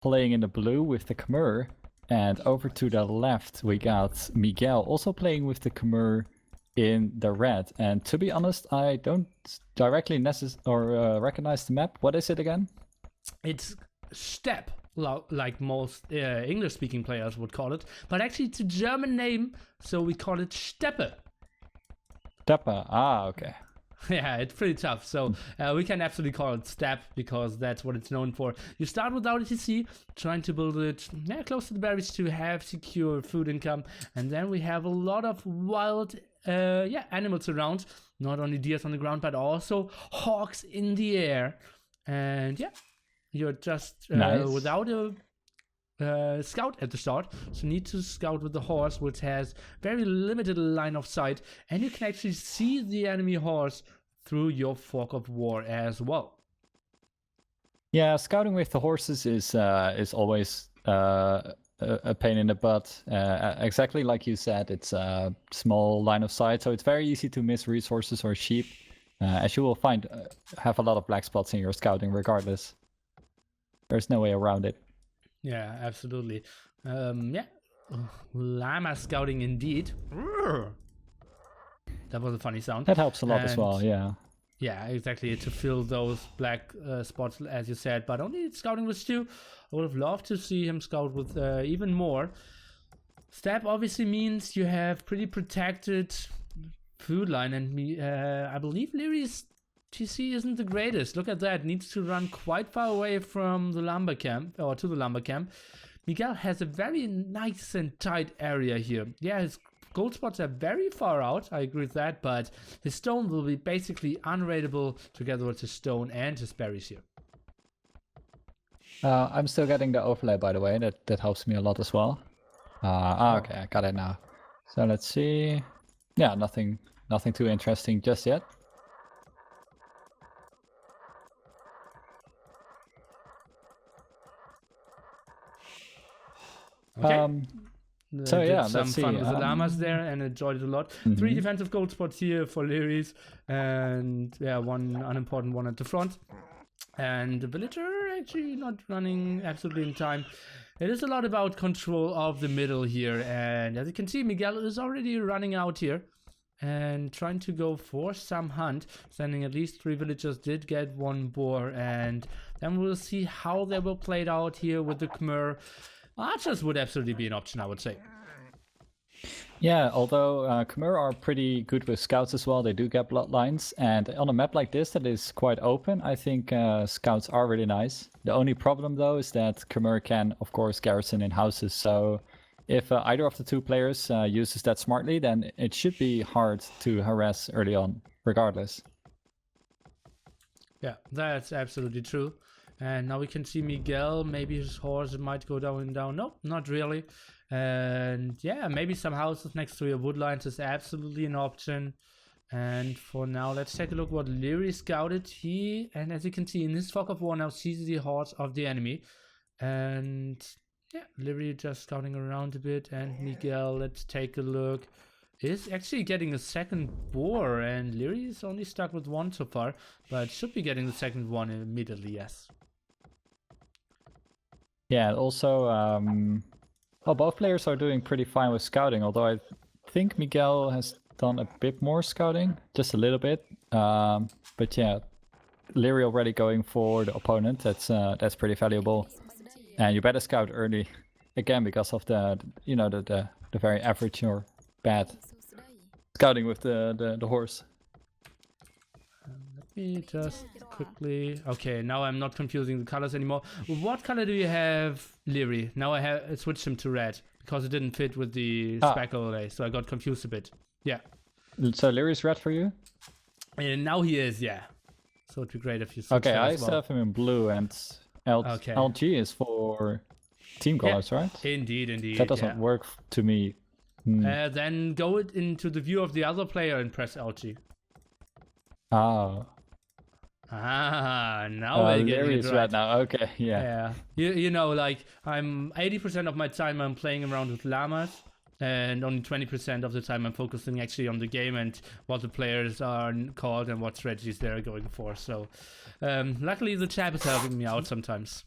playing in the blue with the Khmer. And over to the left, we got Miguel also playing with the Khmer in the red. And to be honest, I don't directly recognize the map. What is it again? It's Steppe, like most English-speaking players would call it. But actually, it's a German name, so we call it Steppe. Steppe, okay. Yeah, it's pretty tough. So we can absolutely call it Steppe because that's what it's known for. You start without ETC, trying to build it close to the berries to have secure food income. And then we have a lot of wild animals around. Not only deers on the ground, but also hawks in the air. And yeah, you're just nice. without a scout at the start, so you need to scout with the horse, which has very limited line of sight, and you can actually see the enemy horse through your fog of war as well. Yeah, scouting with the horses is always a pain in the butt. Exactly like you said, it's a small line of sight, so it's very easy to miss resources or sheep, as you will have a lot of black spots in your scouting regardless. There's no way around it. Yeah, absolutely. Llama scouting indeed. That was a funny sound. That helps a lot as well, yeah. Yeah, exactly, to fill those black spots, as you said, but only scouting with 2. I would have loved to see him scout with even more. Steppe obviously means you have pretty protected food line, and I believe Lierey's TC isn't the greatest. Look at that. Needs to run quite far away from the lumber camp, or to the lumber camp. Miguel has a very nice and tight area here. Yeah, his gold spots are very far out. I agree with that, but his stone will be basically unraidable together with his stone and his berries here. I'm still getting the overlay, by the way. That helps me a lot as well. Okay, I got it now. So let's see. Yeah, nothing too interesting just yet. Okay. So yeah, some let's see. fun with the llamas there and enjoyed it a lot. 3 defensive gold spots here for Lierey's, and yeah, 1 unimportant one at the front. And the villager actually not running absolutely in time. It is a lot about control of the middle here, and as you can see, Miguel is already running out here and trying to go for some hunt, sending at least 3 villagers. Did get 1 boar, and then we'll see how they will play it out here with the Khmer. Archers would absolutely be an option, I would say. Yeah, although Khmer are pretty good with scouts as well. They do get bloodlines, and on a map like this that is quite open, I think scouts are really nice. The only problem though is that Khmer can, of course, garrison in houses. So if either of the 2 players uses that smartly, then it should be hard to harass early on, regardless. Yeah, that's absolutely true. And now we can see Miguel. Maybe his horse might go down. Nope, not really. And yeah, maybe some houses next to your woodlines is absolutely an option. And for now, let's take a look what Liereyy scouted. And as you can see, in his fog of war now sees the horse of the enemy. And yeah, Liereyy just scouting around a bit. And Miguel, let's take a look, is actually getting a second boar. And Liereyy is only stuck with 1 so far, but should be getting the second one immediately, yes. Yeah, also, well, both players are doing pretty fine with scouting, although I think Miguel has done a bit more scouting, just a little bit. But yeah, Liereyy already going for the opponent. That's pretty valuable, and you better scout early, again because of the very average or bad scouting with the horse. Let me just quickly. Okay, now I'm not confusing the colors anymore. What color do you have, Liereyy? Now I switched him to red because it didn't fit with the EscapeAoE, so I got confused a bit. Yeah. So Lierey's red for you? And now he is, yeah. So it'd be great if you switched. Okay, I still have him in blue, and LG is for team colors, right? Indeed. That doesn't work to me. Then go into the view of the other player and press LG. Now we're getting it right. Red now. Okay, yeah. You know, like I'm 80% of my time I'm playing around with llamas, and only 20% of the time I'm focusing actually on the game and what the players are called and what strategies they're going for. So luckily the chat is helping me out sometimes.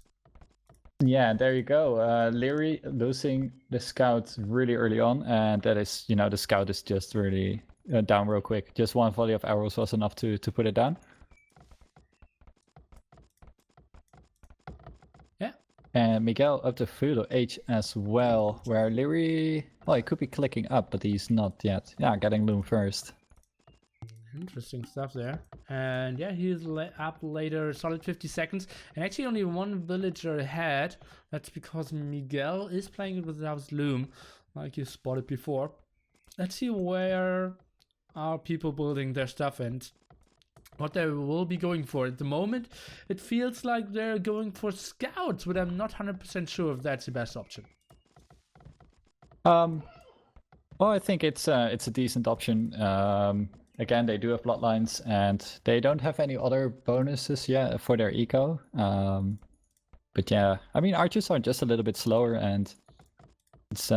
Yeah, there you go. Liereyy losing the scout really early on, and that is, you know, the scout is just really down real quick. Just one volley of arrows was enough to put it down. Yeah. And Miguel up to Feudal Age as well, where Liereyy, well, he could be clicking up, but he's not yet. Yeah, getting Loom first. Interesting stuff there. And yeah, he's up later, solid 50 seconds. And actually only one villager ahead. That's because Miguel is playing it without Loom, like you spotted before. Let's see where are people building their stuff and what they will be going for. At the moment, it feels like they're going for scouts, but I'm not 100% sure if that's the best option. Well, I think it's a decent option. Again, they do have bloodlines, and they don't have any other bonuses yet for their eco. But yeah, I mean, archers are just a little bit slower, and it's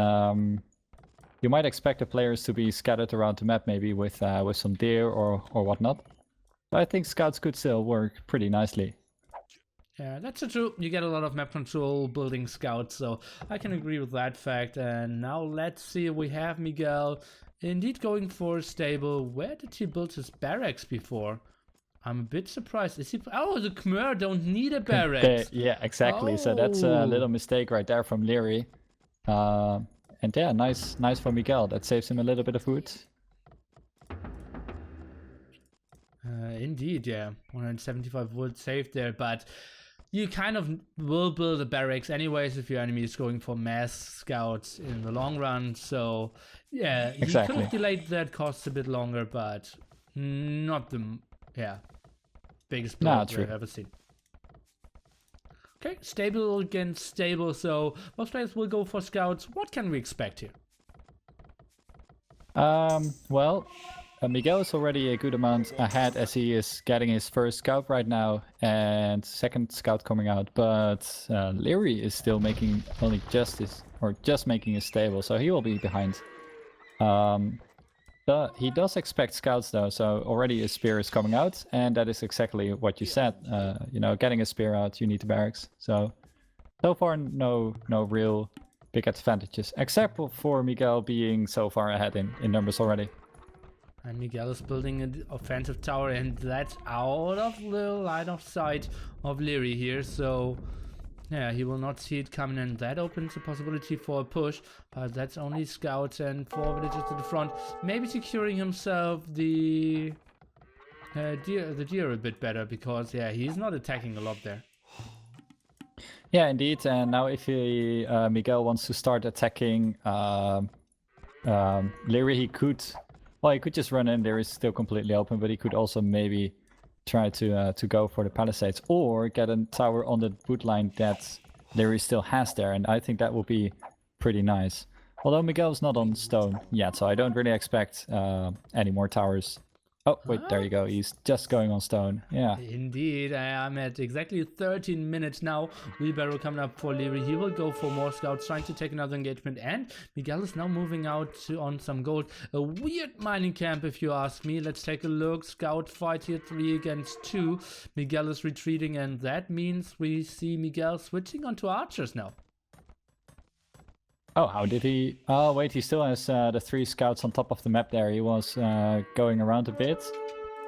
you might expect the players to be scattered around the map, maybe with some deer or whatnot. But I think scouts could still work pretty nicely. Yeah, that's true. You get a lot of map control building scouts, so I can agree with that fact. And now let's see, we have Miguel indeed going for a stable. Where did he build his barracks before? I'm a bit surprised. Is he? Oh, the Khmer don't need a barracks. Yeah, exactly. Oh. So that's a little mistake right there from Liereyy. And yeah, nice for Miguel. That saves him a little bit of wood. Indeed, yeah. 175 wood saved there, but you kind of will build a barracks anyways if your enemy is going for mass scouts in the long run. So yeah, exactly. You could have delayed that cost a bit longer, but not the biggest blow I've ever seen. Okay, stable against stable, so most players will go for scouts. What can we expect here? Well, Miguel is already a good amount ahead as he is getting his first scout right now and second scout coming out, but Liereyy is still making only just making his stable, so he will be behind. But he does expect scouts though, so already a spear is coming out, and that is exactly what you said. You know, getting a spear out, you need the barracks. So far no real big advantages, except for Miguel being so far ahead in numbers already. And Miguel is building an offensive tower, and that's out of the line of sight of Liereyy here, so yeah, he will not see it coming, and that opens a possibility for a push, but that's only scouts and 4 villagers to the front, maybe securing himself the deer a bit better, because yeah, he's not attacking a lot there. Yeah, indeed, and now if Miguel wants to start attacking Liereyy, he could... Well, he could just run in there, is still completely open, but he could also maybe try to go for the palisades or get a tower on the wood line that Liereyy still has there, and I think that would be pretty nice. Although Miguel's not on stone yet, so I don't really expect any more towers. Oh, wait, there you go. He's just going on stone. Yeah. Indeed, I'm at exactly 13 minutes now. Wheelbarrow coming up for Liereyy. He will go for more scouts, trying to take another engagement. And Miguel is now moving out on some gold. A weird mining camp, if you ask me. Let's take a look. Scout fight here, 3 against 2. Miguel is retreating, and that means we see Miguel switching onto archers now. Oh, how did he... Oh, wait, he still has the 3 scouts on top of the map there. He was going around a bit,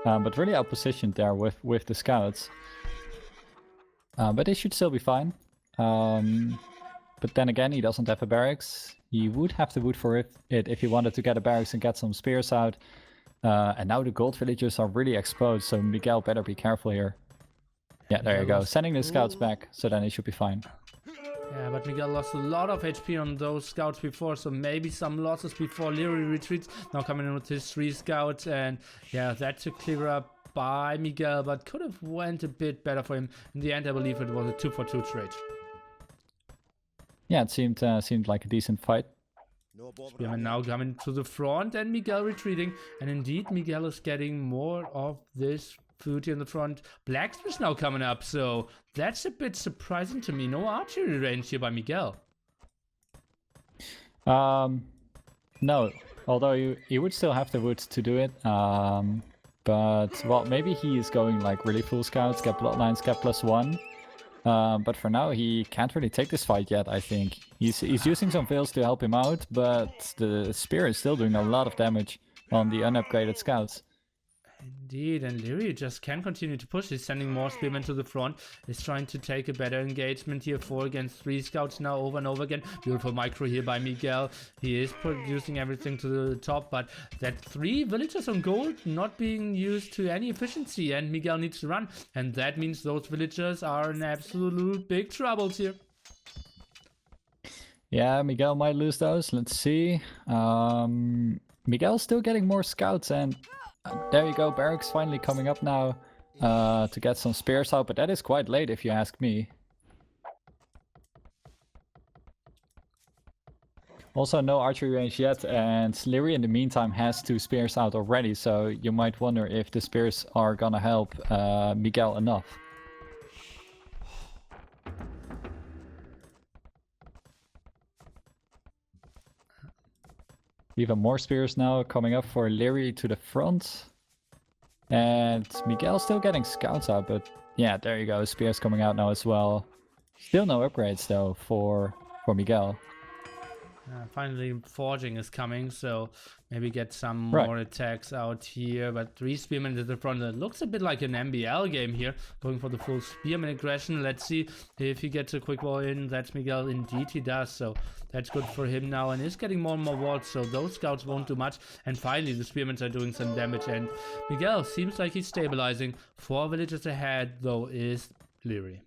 but really outpositioned there with the scouts. But they should still be fine. But then again, he doesn't have a barracks. He would have the wood for it if he wanted to get a barracks and get some spears out. And now the gold villagers are really exposed, so Miguel better be careful here. Yeah, there you go. Sending the scouts back, so then he should be fine. Yeah, but Miguel lost a lot of HP on those scouts before, so maybe some losses before Liereyy retreats. Now coming in with his 3 scouts, and yeah, that's a clear up by Miguel, but could have went a bit better for him. In the end, I believe it was a 2-for-2 trade. Yeah, it seemed like a decent fight. Spearman now coming to the front, and Miguel retreating, and indeed Miguel is getting more of this food here in the front. Blacksmith now coming up, so that's a bit surprising to me. No archery range here by Miguel. No, although he would still have the wood to do it. But well, maybe he is going like really full scouts, get bloodlines, get +1. But for now, he can't really take this fight yet, I think. He's using some fails to help him out, but the spear is still doing a lot of damage on the unupgraded scouts. Indeed, and Liereyy just can continue to push. He's sending more spearmen to the front. He's trying to take a better engagement here. 4 against 3 scouts now over and over again. Beautiful micro here by Miguel. He is producing everything to the top, but that 3 villagers on gold not being used to any efficiency, and Miguel needs to run. And that means those villagers are in absolute big troubles here. Yeah, Miguel might lose those. Let's see. Miguel's still getting more scouts, and there you go. Barracks finally coming up now to get some spears out, but that is quite late if you ask me. Also, no archery range yet, and Liereyy in the meantime has 2 spears out already, so you might wonder if the spears are gonna help Miguel enough. Even more spears now coming up for Liereyy to the front. And Miguel still getting scouts out, but yeah, there you go. Spears coming out now as well. Still no upgrades though for Miguel. Finally, forging is coming, so maybe get some more attacks out here. But 3 spearmen at the front. It looks a bit like an MBL game here, going for the full spearman aggression. Let's see if he gets a quick wall in. That's Miguel. Indeed, he does. So that's good for him now, and is getting more and more walls. So those scouts won't do much. And finally, the spearmen are doing some damage. And Miguel seems like he's stabilizing. 4 villagers ahead, though, is Liereyy.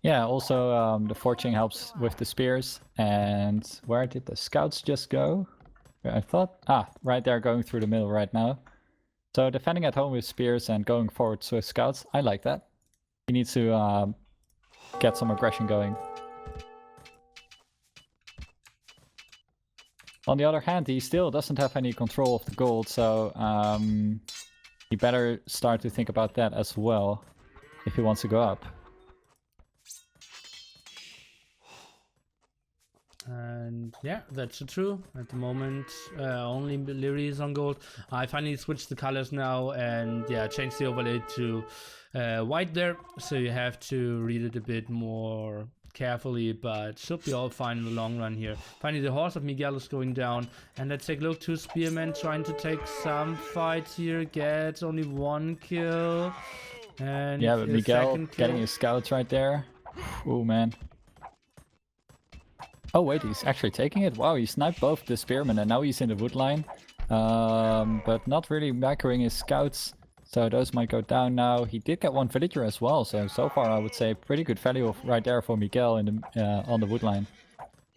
Yeah, also the forging helps with the spears. And where did the scouts just go? I thought, right there, going through the middle right now. So defending at home with spears and going forward with scouts, I like that. He needs to get some aggression going. On the other hand, he still doesn't have any control of the gold, so he better start to think about that as well if he wants to go up. And yeah, that's true. At the moment, only Liereyy is on gold. I finally switched the colors now and yeah, changed the overlay to white there. So you have to read it a bit more carefully, but should be all fine in the long run here. Finally, the horse of Miguel is going down. And let's take a look. 2 spearmen trying to take some fight here. Gets only 1 kill. And yeah, but Miguel getting his scouts right there. Oh man. Oh wait, he's actually taking it? Wow, he sniped both the spearmen and now he's in the wood line. But not really macroing his scouts. So those might go down now. He did get 1 villager as well. So far I would say pretty good value right there for Miguel in the, on the wood line.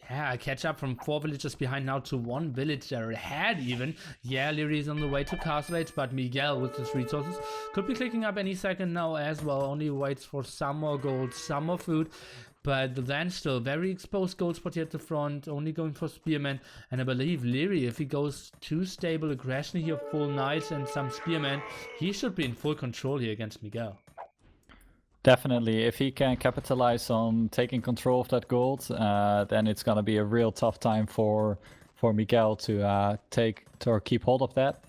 Yeah, I catch up from 4 villagers behind now to 1 villager ahead even. Yeah, Liereyy is on the way to Castle Age, but Miguel with his resources could be clicking up any second now as well. Only waits for some more gold, some more food. But then still, very exposed gold spot here at the front, only going for spearmen. And I believe Liereyy, if he goes too stable aggression here, full knights and some spearmen, he should be in full control here against Miguel. Definitely, if he can capitalize on taking control of that gold, then it's gonna be a real tough time for Miguel to take or keep hold of that.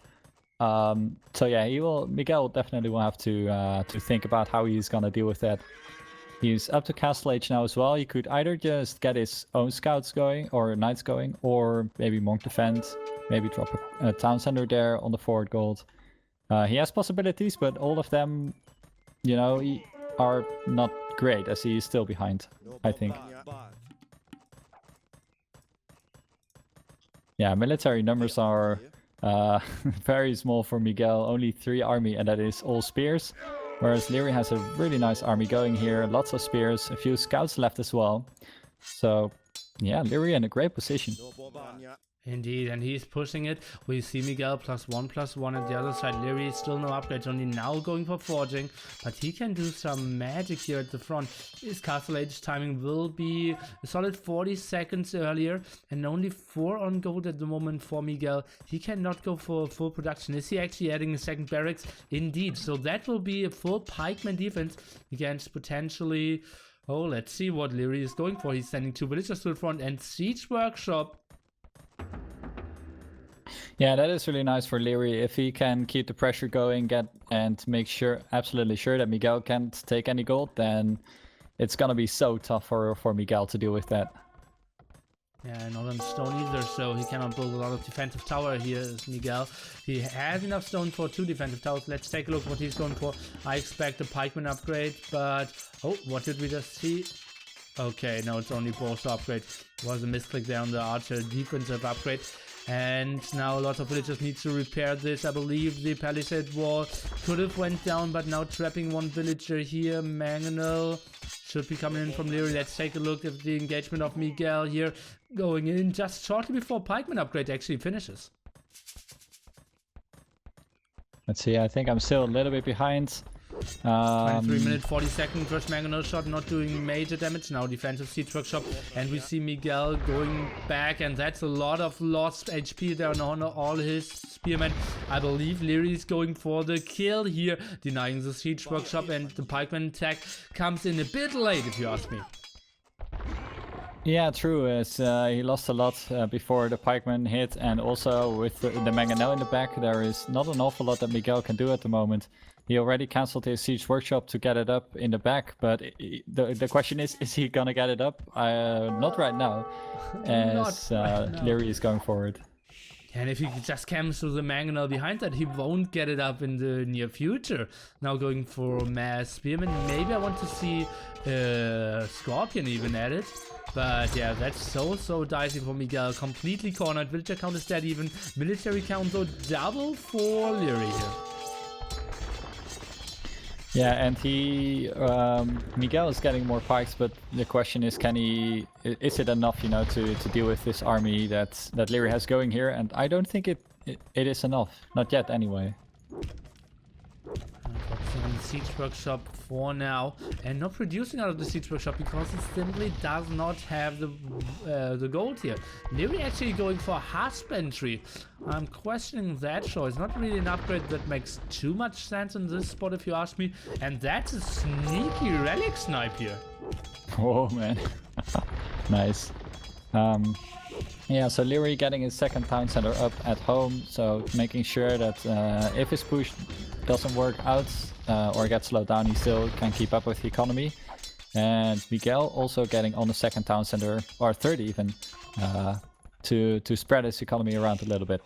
So yeah, Miguel definitely will have to think about how he's gonna deal with that. He's up to Castle Age now as well. He could either just get his own scouts going or knights going, or maybe monk defend, maybe drop a town center there on the forward gold. He has possibilities, but all of them, you know, are not great as he is still behind, I think. Yeah, military numbers are very small for Miguel. Only 3 army, and that is all spears. Whereas Liereyy has a really nice army going here, lots of spears, a few scouts left as well. So yeah, Liereyy in a great position. Indeed, and he's pushing it. We see Miguel +1/+1 at the other side. Liereyy still no upgrades, only now going for forging, but he can do some magic here at the front. His Castle Age timing will be a solid 40 seconds earlier, and only 4 on gold at the moment for Miguel. He cannot go for full production. Is he actually adding a second barracks? Indeed, so that will be a full pikeman defense against potentially... Oh, let's see what Liereyy is going for. He's sending 2 villagers to the front and siege workshop. Yeah, that is really nice for Liereyy. If he can keep the pressure going, and make sure, absolutely sure that Miguel can't take any gold, then it's gonna be so tough for Miguel to deal with that. Yeah, not on stone either, so he cannot build a lot of defensive tower here, is Miguel. He has enough stone for 2 defensive towers. Let's take a look what he's going for. I expect a pikeman upgrade, but... Oh, what did we just see? Okay, no, it's only boss upgrade. Was a misclick there on the archer defensive upgrade. And now a lot of villagers need to repair this. I believe the palisade wall could have went down, but now trapping one villager here. Mangonel should be coming in from Liereyy. Let's take a look at the engagement of Miguel here. Going in just shortly before pikeman upgrade actually finishes. Let's see, I think I'm still a little bit behind. 23 minutes, 40 seconds. First mangonel shot not doing major damage. Now defensive siege workshop. And we see Miguel going back. And that's a lot of lost HP there on all his spearmen. I believe Liereyy is going for the kill here. Denying the siege workshop. And the pikeman attack comes in a bit late, if you ask me. Yeah, true. As he lost a lot before the pikeman hit, and also with the mangonel in the back, there is not an awful lot that Miguel can do at the moment. He already cancelled his siege workshop to get it up in the back, but the question is he gonna get it up? Not right now, as Liereyy is going forward. And if he just comes to the mangonel behind that, he won't get it up in the near future. Now going for mass spearman. Maybe I want to see Scorpion even at it. But yeah, that's so dicey for Miguel. Completely cornered. Villager count is dead even. Military count though double for Liereyy here. Yeah, and Miguel is getting more pikes, but the question is, is it enough, to deal with this army that Liereyy has going here? And I don't think it is enough. Not yet, anyway. Focusing on the siege workshop for now, and not producing out of the siege workshop because it simply does not have the gold here. Liereyy actually going for husbandry. I'm questioning that choice. Not really an upgrade that makes too much sense in this spot, if you ask me. And that's a sneaky relic snipe here. Oh man, nice. Yeah, so Liereyy getting his second town center up at home, so making sure that if his push doesn't work out or gets slowed down, he still can keep up with the economy. And Miguel also getting on the second town center, or third even, to spread his economy around a little bit.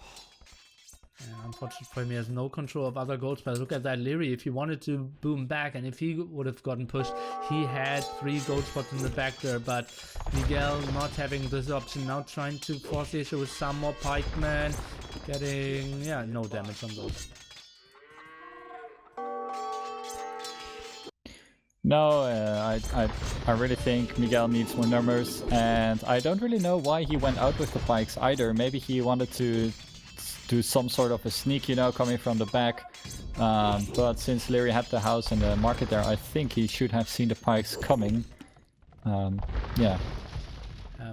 Unfortunately for him, he has no control of other gold spots. Look at that Liereyy. If he wanted to boom back, and if he would have gotten pushed, he had 3 gold spots in the back there. But Miguel not having this option, now trying to force the issue with some more pikemen, getting no damage on those. No, I really think Miguel needs more numbers, and I don't really know why he went out with the pikes either. Maybe he wanted to do some sort of a sneak, coming from the back. But since Liereyy had the house and the market there, I think he should have seen the pikes coming. Yeah.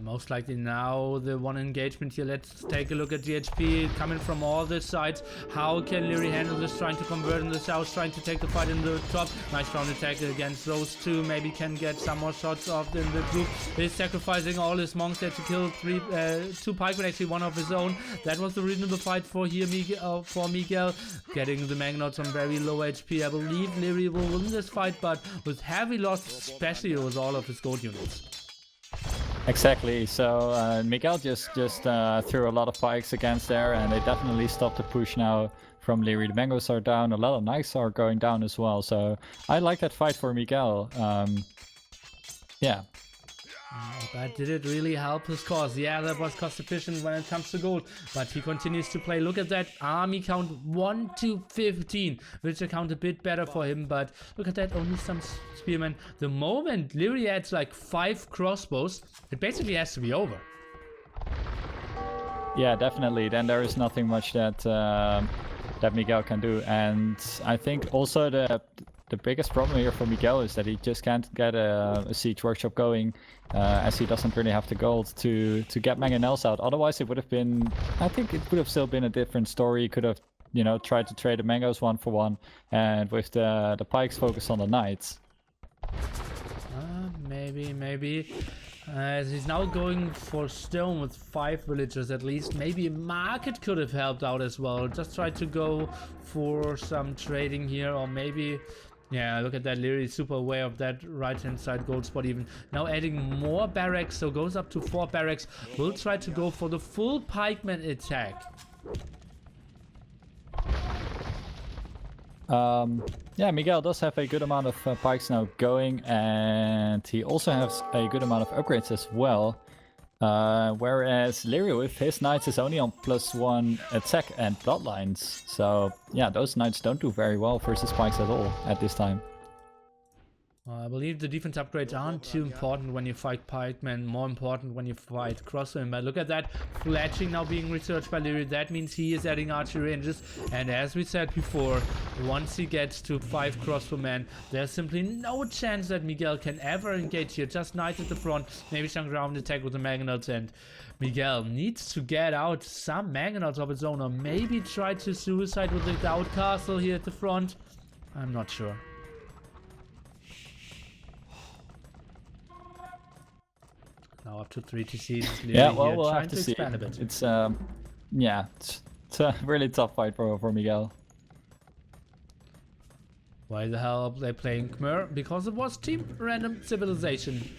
Most likely now the one engagement here. Let's take a look at the HP coming from all the sides. How can Liereyy handle this? Trying to convert in the south, trying to take the fight in the top. Nice round attack against those two. Maybe can get some more shots off in the group. He's sacrificing all his monks there to kill 2 pikemen, actually 1 of his own. That was the reasonable fight for here for Miguel. Getting the Magnots on very low HP. I believe Liereyy will win this fight, but with heavy loss, especially with all of his gold units. Exactly, so Miguel just threw a lot of pikes against there, and they definitely stopped the push now from Liereyy. The mangoes are down, a lot of knights are going down as well, so I like that fight for Miguel. Yeah. But did it really help his cause? Yeah, that was cost efficient when it comes to gold, but he continues to play. Look at that army count, 1 to 15, which account a bit better for him, but look at that, only some spearmen. The moment Liereyy adds like 5 crossbows, it basically has to be over. Yeah, definitely. Then there is nothing much that Miguel can do, and I think also the biggest problem here for Miguel is that he just can't get a siege workshop going, as he doesn't really have the gold to get mangonels out. Otherwise, it would have been, I think it would have still been a different story. He could have, tried to trade the mangoes 1 for 1, and with the pikes focus on the knights. Maybe. He's now going for stone with 5 villagers at least. Maybe a market could have helped out as well. Just try to go for some trading here, or maybe... Yeah, look at that. Liereyy super aware of that right-hand side gold spot even. Now adding more barracks, so goes up to 4 barracks. We'll try to go for the full pikeman attack. Yeah, Miguel does have a good amount of pikes now going, and he also has a good amount of upgrades as well. Whereas Liereyy with his knights is only on +1 attack and bloodlines. So yeah, those knights don't do very well versus pikes at all at this time. I believe the defense upgrades aren't too important when you fight pikemen, more important when you fight crossbowmen. But look at that, fletching now being researched by Liereyy. That means he is adding archery ranges. And as we said before, once he gets to 5 crossbowmen, there's simply no chance that Miguel can ever engage here. Just knights at the front, maybe some ground attack with the mangonels, and Miguel needs to get out some mangonels of his own, or maybe try to suicide with the Doubt Castle here at the front. I'm not sure. Now up to 3 TCs. Yeah, well, we'll trying have to to see. expand a bit. It's yeah, it's a really tough fight for Miguel. Why the hell are they playing Khmer? Because it was Team Random Civilization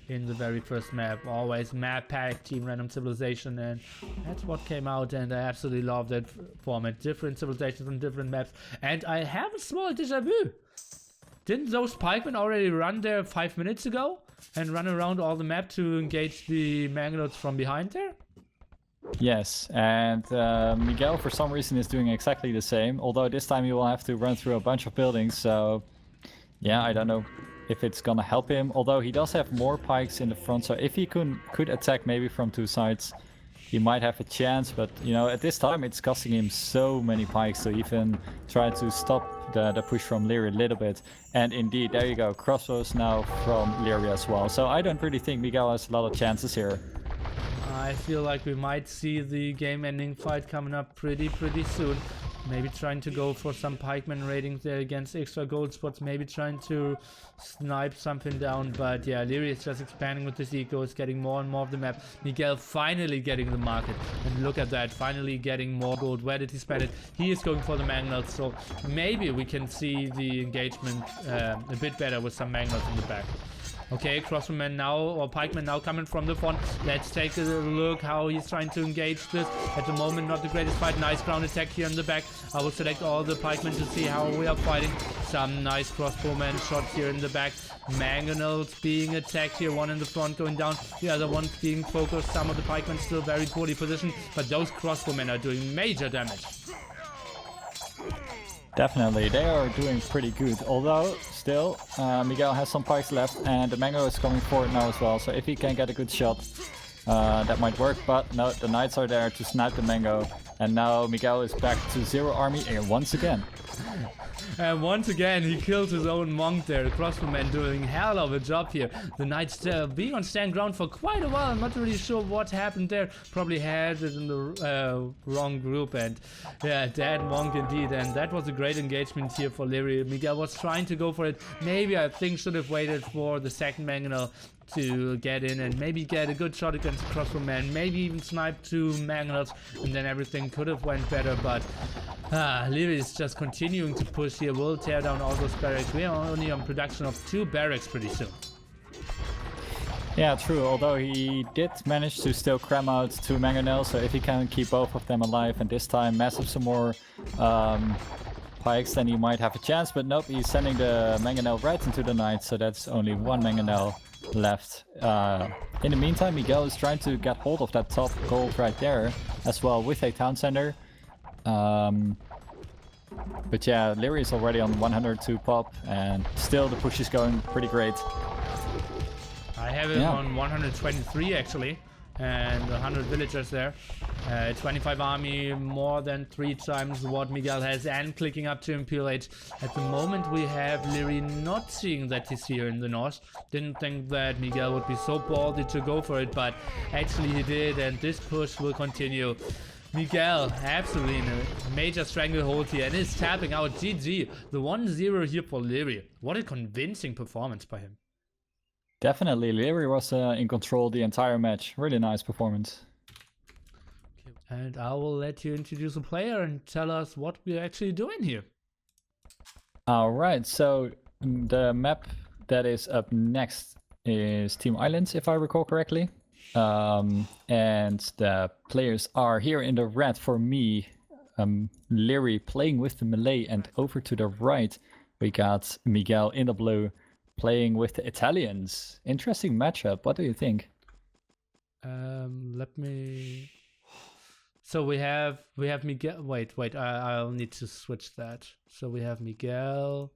in the very first map. Always map pack, Team Random Civilization, and that's what came out, and I absolutely love that format. Different civilizations on different maps. And I have a small deja vu. Didn't those pikemen already run there 5 minutes ago? And run around all the map to engage the mangonels from behind there? Yes, and Miguel for some reason is doing exactly the same, although this time he will have to run through a bunch of buildings, so yeah, I don't know if it's gonna help him, although he does have more pikes in the front, so if he could attack maybe from 2 sides, he might have a chance, but you know, at this time it's costing him so many pikes to even try to stop the push from Liereyy a little bit. And indeed, there you go, crossbows now from Liereyy as well. So I don't really think Miguel has a lot of chances here. I feel like we might see the game-ending fight coming up pretty soon. Maybe trying to go for some pikeman raidings there against extra gold spots. Maybe trying to snipe something down. But yeah, Liereyy is just expanding with his eco. Is getting more and more of the map. Miguel finally getting the market. And look at that. Finally getting more gold. Where did he spend it? He is going for the mangonels. So maybe we can see the engagement a bit better with some mangonels in the back. Okay, crossbowmen now, or pikemen now coming from the front. Let's take a look how he's trying to engage this. At the moment, not the greatest fight. Nice ground attack here in the back. I will select all the pikemen to see how we are fighting. Some nice crossbowmen shots here in the back. Mangonels being attacked here. One in the front going down. The other one being focused. Some of the pikemen still very poorly positioned. But those crossbowmen are doing major damage. Definitely, they are doing pretty good, although still Miguel has some pikes left and the mango is coming forward now as well, so if he can get a good shot that might work, but no, the knights are there to snipe the mango, and now Miguel is back to 0 army once again. And once again, he kills his own monk there. The crossbowman doing hell of a job here. The knights being on stand ground for quite a while. I'm not really sure what happened there. Probably had it in the wrong group. And yeah, dead monk indeed. And that was a great engagement here for Liereyy. Miguel was trying to go for it. Maybe I think should have waited for the second mangonel to get in and maybe get a good shot against the crossbowman, maybe even snipe 2 mangonels, and then everything could have went better. But Liereyy is just continuing to push here. We'll tear down all those barracks. We are only on production of 2 barracks pretty soon. Yeah, true, although he did manage to still cram out 2 mangonels, so if he can keep both of them alive and this time mess up some more pikes, then he might have a chance, but nope, he's sending the mangonel right into the knight, so that's only 1 mangonel left. In the meantime, Miguel is trying to get hold of that top gold right there as well with a town center. But yeah, Liereyy is already on 102 pop and still the push is going pretty great. I have it on 123 actually, and 100 villagers there. 25 army, more than 3 times what Miguel has, and clicking up to Imperial Age. At the moment we have Liereyy not seeing that he's here in the north. Didn't think that Miguel would be so ballsy to go for it, but actually he did, and this push will continue. Miguel absolutely in a major stranglehold here and is tapping out. GG. The 1-0 here for Liereyy. What a convincing performance by him. Definitely, Liereyy was in control the entire match. Really nice performance. And I will let you introduce a player and tell us what we're actually doing here. All right, so the map that is up next is Team Islands, if I recall correctly. And the players are here in the red for me. Liereyy playing with the Malay, and over to the right we got Miguel in the blue playing with the Italians. Interesting matchup. What do you think? Let me. So we have Miguel. Wait. I'll need to switch that. So we have Miguel,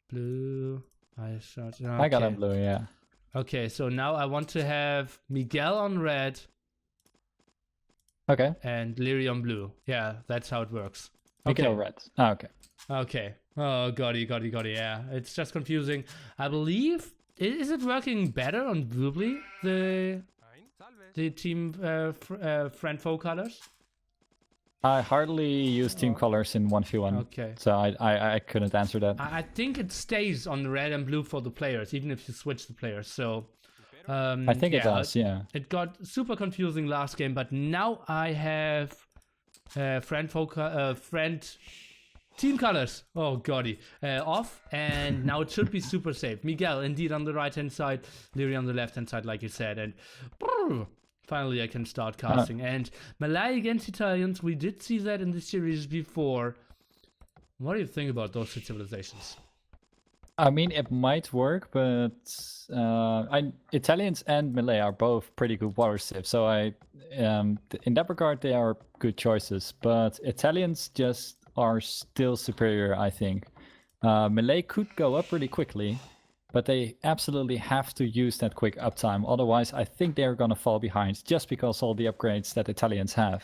blue. Okay. I got him blue, yeah. Okay, so now I want to have Miguel on red. Okay. And Liereyy on blue. Yeah, that's how it works. Miguel red. Oh, okay. Okay. Oh, got it. Yeah, it's just confusing. I believe is it working better on Bluebly, the team friend foe colors? I hardly use team colors in 1v1. Okay. So I couldn't answer that. I think it stays on red and blue for the players, even if you switch the players. So I think it does, yeah. It got super confusing last game, but now I have friend team colors. Oh goddy, off, and now it should be super safe. Miguel indeed on the right hand side, Liereyy on the left hand side, like you said, and finally I can start casting. And Malay against Italians, we did see that in the series before. What do you think about those two civilizations? I mean, it might work, but Italians and Malay are both pretty good water civs, so in that regard they are good choices. But Italians just are still superior, I think. Malay could go up really quickly, but they absolutely have to use that quick uptime. Otherwise, I think they're gonna fall behind just because all the upgrades that Italians have.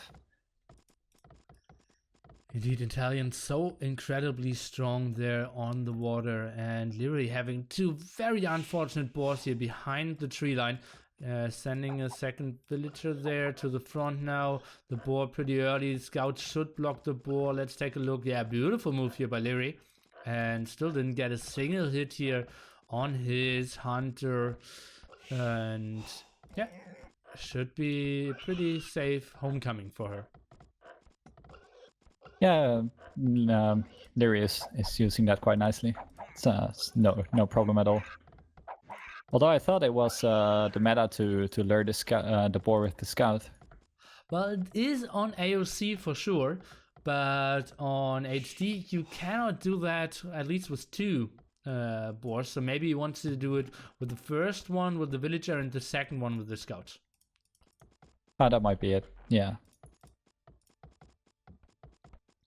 Indeed, Italians so incredibly strong there on the water, and Liereyy having two very unfortunate boars here behind the tree line. Sending a second villager there to the front now. The boar pretty early. Scout should block the boar. Let's take a look. Yeah, beautiful move here by Liereyy. And still didn't get a single hit here on his hunter. And yeah, should be pretty safe homecoming for her. Yeah, Liereyy is using that quite nicely. It's no problem at all. Although I thought it was the meta to lure the boar with the scout. Well, it is on AOC for sure, but on HD you cannot do that, at least with two boars. So maybe you want to do it with the first one with the villager and the second one with the scout. Oh, that might be it. Yeah.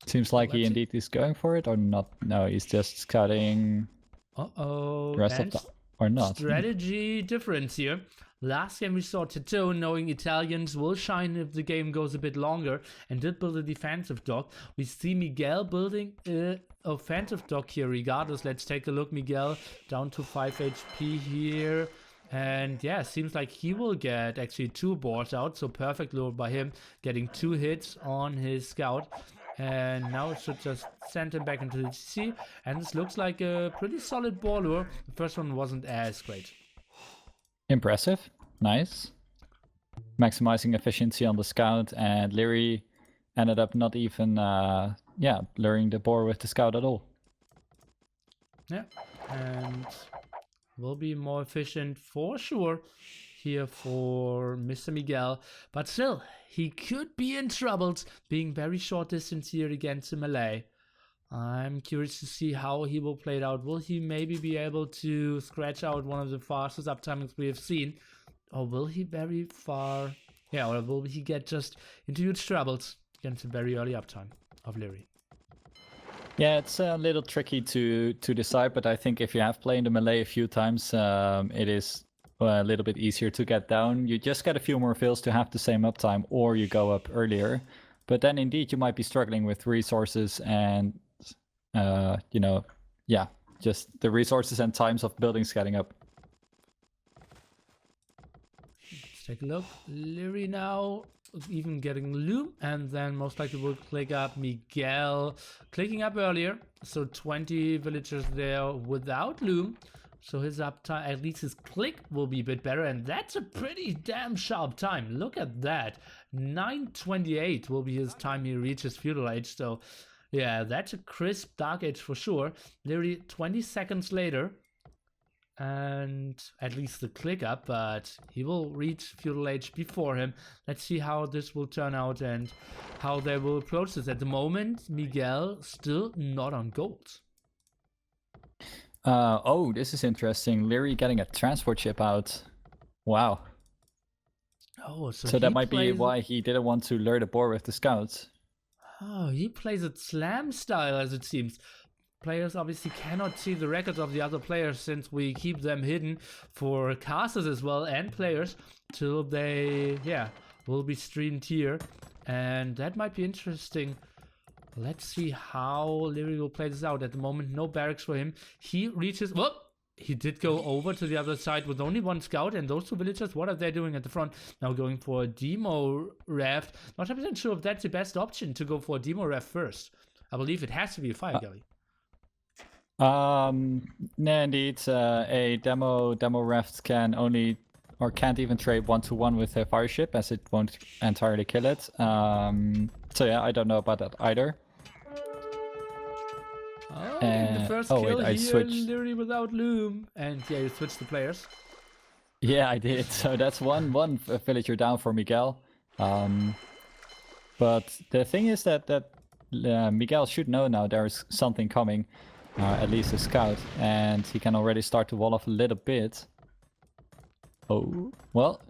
Seems like he indeed is going for it, or not. No, he's just scouting. The rest of the. Or not. Strategy difference here. Last game we saw Tito knowing Italians will shine if the game goes a bit longer, and did build a defensive dock. We see Miguel building an offensive dock here regardless. Let's take a look. Miguel down to 5 HP here. And yeah, seems like he will get actually 2 boars out. So perfect lure by him, getting 2 hits on his scout. And now it should just send him back into the GC. And this looks like a pretty solid boar lure. The first one wasn't as great. Impressive. Nice. Maximizing efficiency on the scout, and Liereyy ended up not even luring the boar with the scout at all. Yeah, and will be more efficient for sure here for Mr. Miguel, but still he could be in troubles being very short distance here against the Malay. I'm curious to see how he will play it out. Will he maybe be able to scratch out one of the fastest uptimings we have seen, or will he very far, or will he get just into huge troubles against a very early uptime of Liereyy? Yeah, it's a little tricky to decide, but I think if you have played the Malay a few times, it is a little bit easier to get down. You just get a few more fills to have the same uptime, or you go up earlier. But then indeed you might be struggling with resources and, just the resources and times of buildings getting up. Let's take a look. Liereyy now even getting loom, and then most likely will click up Miguel clicking up earlier. So 20 villagers there without loom. So his uptime, at least his click will be a bit better, and that's a pretty damn sharp time. Look at that. 9:28 will be his time he reaches Feudal Age, so yeah, that's a crisp Dark Age for sure. Literally 20 seconds later, and at least the click up, but he will reach Feudal Age before him. Let's see how this will turn out and how they will approach this. At the moment, Miguel still not on gold. Oh, this is interesting. Liereyy getting a transport ship out. Wow. Oh, So that might be why he didn't want to lure the boar with the scouts. Oh, he plays it slam style, as it seems. Players obviously cannot see the records of the other players since we keep them hidden for casters as well and players till they, will be streamed here. And that might be interesting. Let's see how Liereyy will play this out. At the moment, no barracks for him. He reaches... Whoop! He did go over to the other side with only one scout, and those two villagers, what are they doing at the front? Now going for a demo raft. Not 100% sure if that's the best option to go for a demo raft first. I believe it has to be a fire galley. No, indeed. A demo raft can only or can't even trade 1-to-1 with a fire ship, as it won't entirely kill it. So yeah, I don't know about that either. Oh, the first kill wait, I here, switched. Liereyy without Loom. And yeah, you switched the players. Yeah, I did. So that's one villager down for Miguel. But the thing is that Miguel should know now there's something coming, at least a scout, and he can already start to wall off a little bit. Oh, well,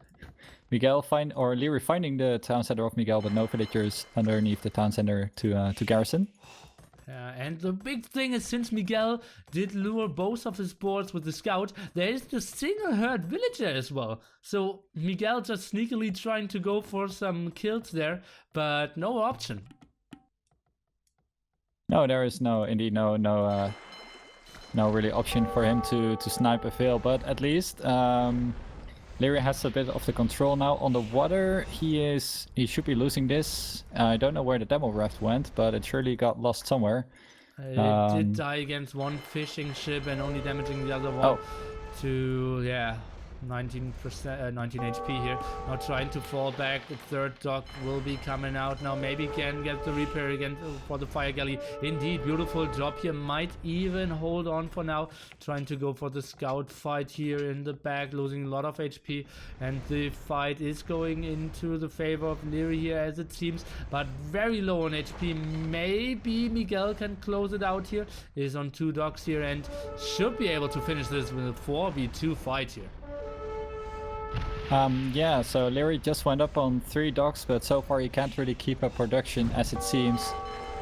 Liereyy finding the town center of Miguel, but no villagers underneath the town center to garrison. And the big thing is, since Miguel did lure both of his boards with the scout, there is the single herd villager as well. So Miguel just sneakily trying to go for some kills there, but no option. No, there is no really option for him to snipe a veil, but at least Liereyy has a bit of the control now on the water. He should be losing this. I don't know where the demo raft went, but it surely got lost somewhere. It did die against one fishing ship and only damaging the other one to 19 HP here. Now trying to fall back. The third dock will be coming out now. Maybe can get the repair again for the fire galley. Indeed, beautiful job here. Might even hold on for now. Trying to go for the scout fight here in the back, losing a lot of HP, and the fight is going into the favor of Liereyy here, as it seems, but very low on HP. Maybe Miguel can close it out here. Is on 2 docks here and should be able to finish this with a 4v2 fight here. So Liereyy just went up on 3 docks, but so far he can't really keep up production, as it seems.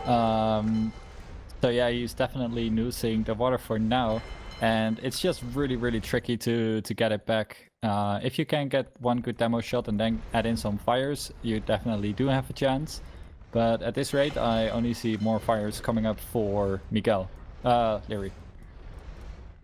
So yeah, he's definitely noosing the water for now, and it's just really tricky to get it back. If you can get one good demo shot and then add in some fires, you definitely do have a chance. But at this rate, I only see more fires coming up for Liereyy.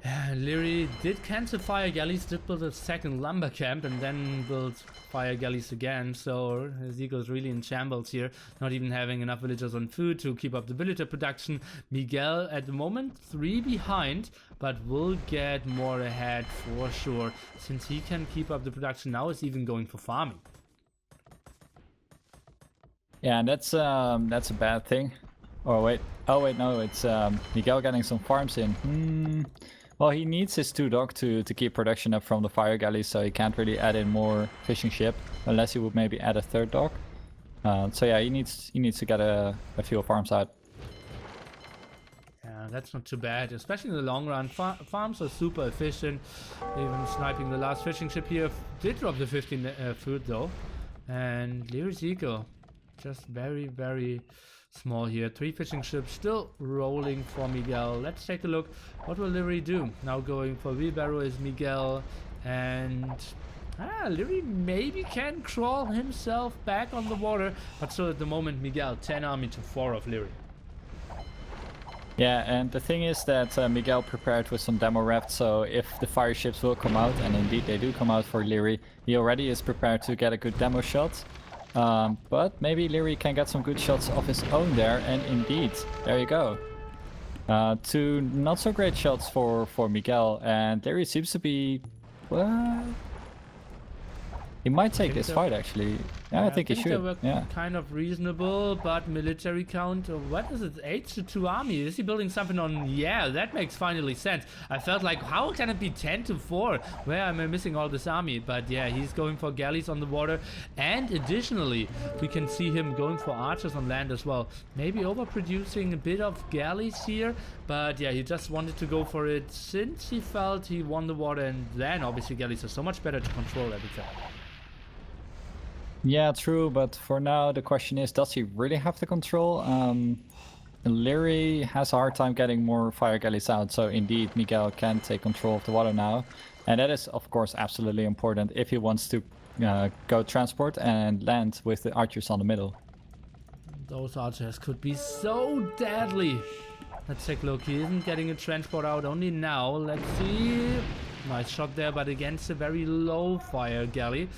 Liereyy did cancel fire galleys, did build a second lumber camp, and then build fire galleys again. So his ego is really in shambles here, not even having enough villagers on food to keep up the villager production. Miguel at the moment 3 behind, but will get more ahead for sure, since he can keep up the production. Now is even going for farming. Yeah, and that's a bad thing. Oh wait, no, it's Miguel getting some farms in. Well, he needs his 2 dock to keep production up from the fire galley, so he can't really add in more fishing ship unless he would maybe add a 3rd dock. So yeah, he needs to get a few farms out. Yeah, that's not too bad, especially in the long run. Farms are super efficient. Even sniping the last fishing ship here did drop the 15 food though, and Lierey's eco just very small here. 3 fishing ships still rolling for Miguel. Let's take a look. What will Liereyy do? Now going for wheelbarrow is Miguel, and Liereyy maybe can crawl himself back on the water, but still at the moment Miguel 10 army to 4 of Liereyy. Yeah, and the thing is that Miguel prepared with some demo rafts, so if the fire ships will come out, and indeed they do come out for Liereyy, he already is prepared to get a good demo shot. But maybe Liereyy can get some good shots of his own there, and indeed, there you go. Two not so great shots for Miguel, and Liereyy seems to be, well, he might take this so. fight actually. Yeah, I think he they should. were Yeah. kind of reasonable, but military count, what is it, 8-2 army? Is he building something on? Yeah, that makes finally sense. I felt like, how can it be 10-4? Where am I missing all this army? But yeah, he's going for galleys on the water, and additionally, we can see him going for archers on land as well. Maybe overproducing a bit of galleys here, but yeah, he just wanted to go for it since he felt he won the water, and then obviously galleys are so much better to control every time. Yeah, true, but for now the question is, does he really have the control? Liereyy has a hard time getting more fire galleys out, so indeed Miguel can take control of the water now. And that is, of course, absolutely important if he wants to go transport and land with the archers on the middle. Those archers could be so deadly. Let's take a look. He isn't getting a transport out only now. Let's see. Nice shot there, but against a very low fire galley.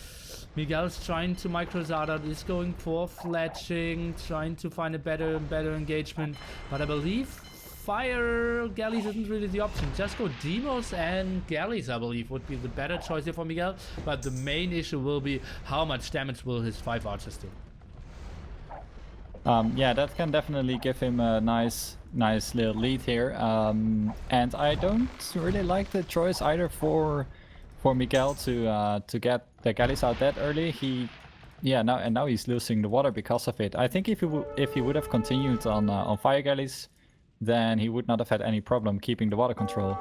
Miguel's trying to micro Zardat, is going for fletching, trying to find a better engagement. But I believe fire galleys isn't really the option. Just go demos and galleys, I believe, would be the better choice here for Miguel. But the main issue will be how much damage will his 5 archers do. Yeah, that can definitely give him a nice little lead here. And I don't really like the choice either for Miguel to get the galleys out that early. Now he's losing the water because of it. I think if he would have continued on fire galleys, then he would not have had any problem keeping the water control.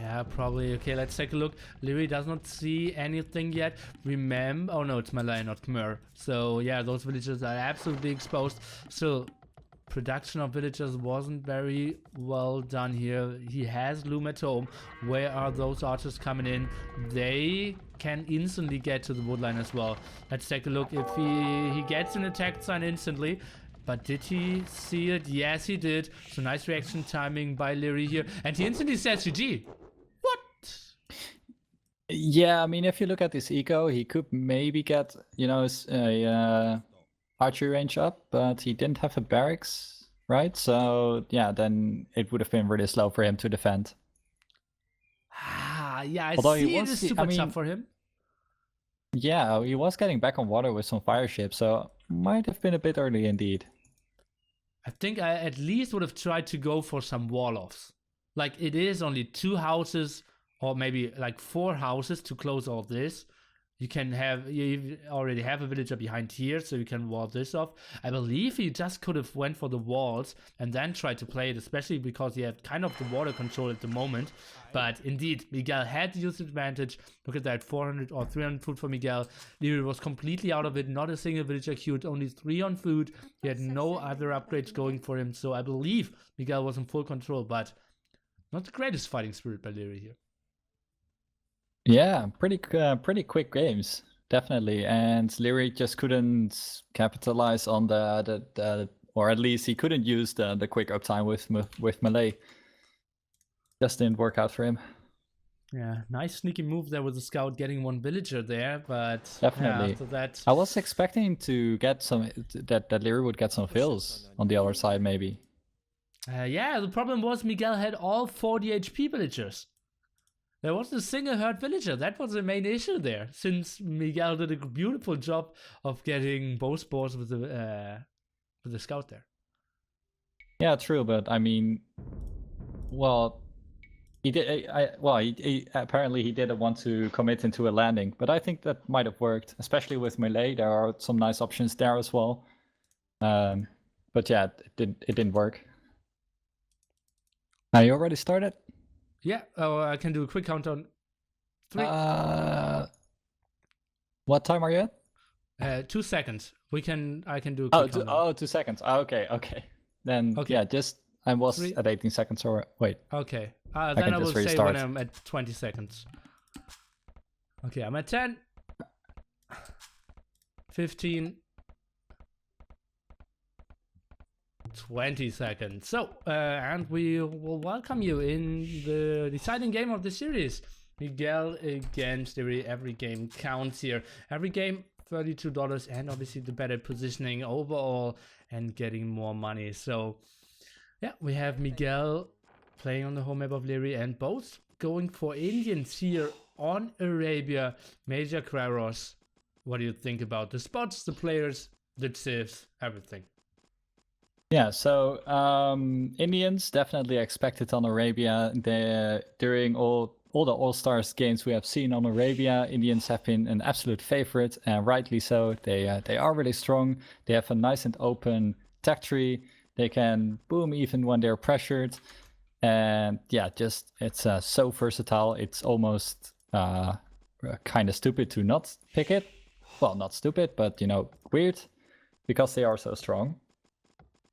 Yeah, probably. Okay, let's take a look. Liereyy does not see anything yet. Remember, oh no, it's Malay, not Khmer. So yeah, those villages are absolutely exposed. Still, production of villagers wasn't very well done here. He has loom at home. Where are those archers coming in? They can instantly get to the woodline as well. Let's take a look. If he gets an attack sign instantly. But did he see it? Yes, he did. So nice reaction timing by Liereyy here. And he instantly says GG. What? Yeah, I mean, if you look at this eco, he could maybe get, his archery range up, but he didn't have a barracks, right? So yeah, then it would have been really slow for him to defend. Yeah, I Although see it is super tough for him. Yeah, he was getting back on water with some fire ships, so might have been a bit early indeed. I think I at least would have tried to go for some wall-offs. Like, it is only 2 houses, or maybe like 4 houses to close all this. You already have a villager behind here, so you can wall this off. I believe he just could have went for the walls and then tried to play it, especially because he had kind of the water control at the moment. But indeed, Miguel had the use advantage. Look at that, 400 or 300 food for Miguel. Liereyy was completely out of it, not a single villager queued, only 3 on food. He had no other upgrades going for him, so I believe Miguel was in full control, but not the greatest fighting spirit by Liereyy here. Yeah, pretty quick games, definitely. And Liereyy just couldn't capitalize on the or at least he couldn't use the quick uptime with Malay. Just didn't work out for him. Yeah, nice sneaky move there with the scout getting 1 villager there, but definitely. Yeah, so that I was expecting to get that Liereyy would get some fills on the other side, maybe. Yeah, the problem was Miguel had all 40 HP villagers. There wasn't a single hurt villager. That was the main issue there, since Miguel did a beautiful job of getting both spores with the scout there. Yeah, true, but I mean, well, he did. He apparently he didn't want to commit into a landing, but I think that might have worked, especially with Malay. There are some nice options there as well. But yeah, it didn't work. Now you already started? Yeah, I can do a quick countdown. 3. What time are you at? 2 seconds. I can do a quick countdown. 2 seconds. Okay. Then okay. Yeah, I was 3. at 18 seconds or wait. Okay. Then I will say when I'm at 20 seconds. Okay, I'm at 10. 15. 20 seconds. So, and we will welcome you in the deciding game of the series. Miguel against Liereyy. Every game counts here. Every game, $32, and obviously the better positioning overall and getting more money. So, Yeah, we have Miguel playing on the home map of Liereyy and both going for Indians here on Arabia. Major Kraros. What do you think about the spots, the players, the civs, everything? Yeah, so Indians definitely expected on Arabia. During all the All-Stars games we have seen on Arabia, Indians have been an absolute favorite, and rightly so. They are really strong. They have a nice and open tech tree. They can boom even when they're pressured, and yeah, just it's so versatile. It's almost kind of stupid to not pick it. Well, not stupid, but you know, weird, because they are so strong.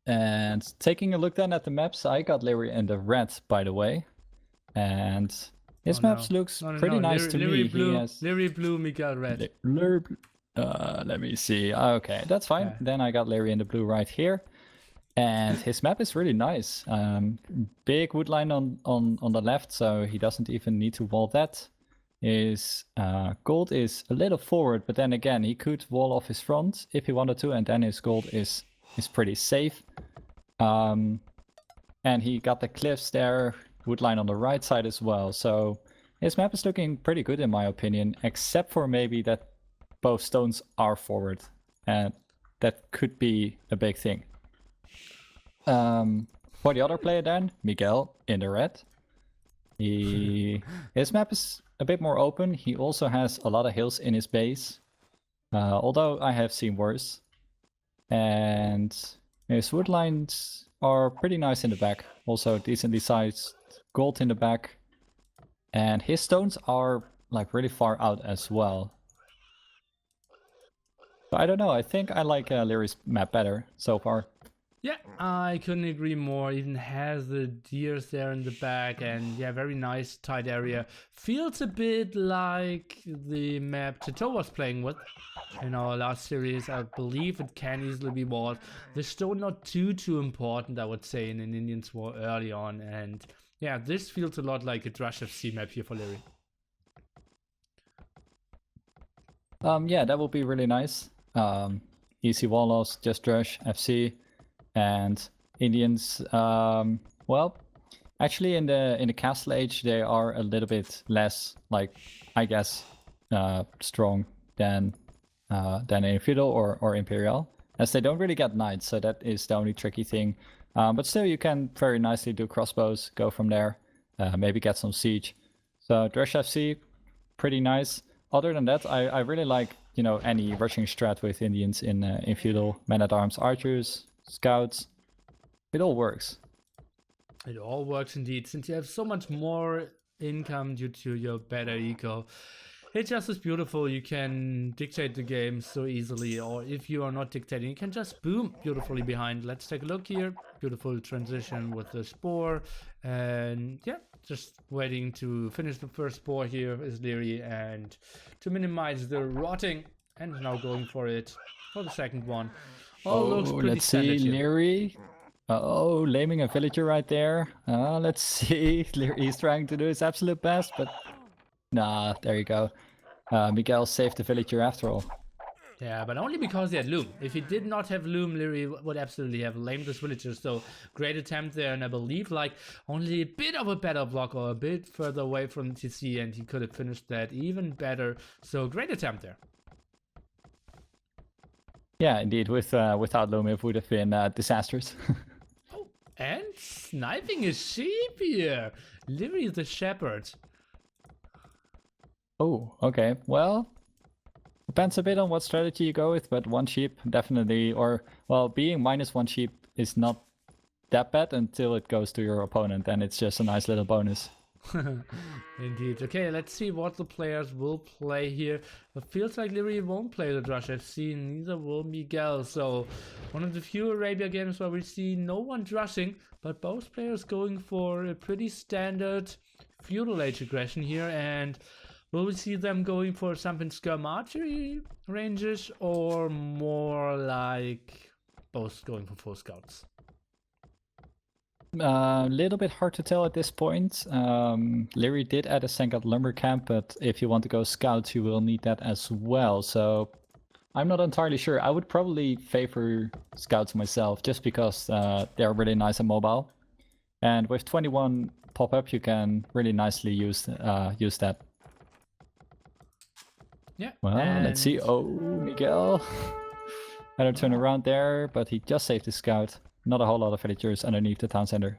And taking a look then at the maps, I got Liereyy in the red, by the way. And his maps looks pretty nice to me. Blue, He has Liereyy blue, Miguel red. let me see. Okay, that's fine. Yeah. Then I got Liereyy in the blue right here. And his map is really nice. Big wood line on the left, so he doesn't even need to wall that. His gold is a little forward, but then again, he could wall off his front if he wanted to, and then his gold is pretty safe. And he got the cliffs there, wood line on the right side as well. So his map is looking pretty good in my opinion, except for maybe that both stones are forward, and that could be a big thing. For the other player then, Miguel in the red. His map is a bit more open. He also has a lot of hills in his base, although I have seen worse. And his wood lines are pretty nice in the back, also decently sized gold in the back. And his stones are like really far out as well. So I don't know, I think I like Lierey's map better so far. Yeah, I couldn't agree more. Even has the deers there in the back, and yeah, very nice tight area. Feels a bit like the map Tito was playing with in our last series. I believe it can easily be walled. The stone not too important, I would say, in an Indians war early on. And yeah, this feels a lot like a Drush FC map here for Liereyy. Yeah, that would be really nice. Easy wall loss, just Drush FC. And Indians, well, actually in the Castle Age they are a little bit less, like, I guess, strong than in Feudal or Imperial, as they don't really get knights, so that is the only tricky thing. But still, you can very nicely do crossbows, go from there, maybe get some siege. So Drush FC, pretty nice. Other than that, I really like, you know, any rushing strat with Indians in Feudal, men-at-arms, archers, scouts. It all works. It all works indeed, since you have so much more income due to your better eco. It just is beautiful. You can dictate the game so easily, or if you are not dictating, you can just boom beautifully behind. Let's take a look here. Beautiful transition with the spore, and yeah, just waiting to finish the first spore here is Liereyy, and to minimize the rotting, and now going for it for the second one. Looks pretty let's see, Liereyy. Oh, laming a villager right there. Let's see. Lierey's trying to do his absolute best, but nah, there you go. Miguel saved the villager after all. Yeah, but only because he had Loom. If he did not have Loom, Liereyy would absolutely have lamed this villager. So great attempt there, and I believe like only a bit of a better block or a bit further away from TC, and he could have finished that even better. So great attempt there. Yeah, indeed. Without Loom, it would have been disastrous. Oh, and sniping a sheep here. Liereyy the shepherd. Oh, okay. Well, depends a bit on what strategy you go with, but one sheep definitely, or well, being -1 sheep is not that bad until it goes to your opponent, and it's just a nice little bonus. Indeed. Okay, let's see what the players will play here. It feels like Liereyy won't play the Drush FC, neither will Miguel. So one of the few Arabia games where we see no one drushing, but both players going for a pretty standard feudal age aggression here. And will we see them going for something skirmishery ranges, or more like both going for full scouts? A little bit hard to tell at this point. Liereyy did add a Sengat lumber camp, but if you want to go scouts, you will need that as well. So I'm not entirely sure. I would probably favor scouts myself, just because they're really nice and mobile. And with 21 pop-up, you can really nicely use that. Yeah. Well, let's see. Oh, Miguel. Better turn around there, but he just saved his scout. Not a whole lot of villagers underneath the town center.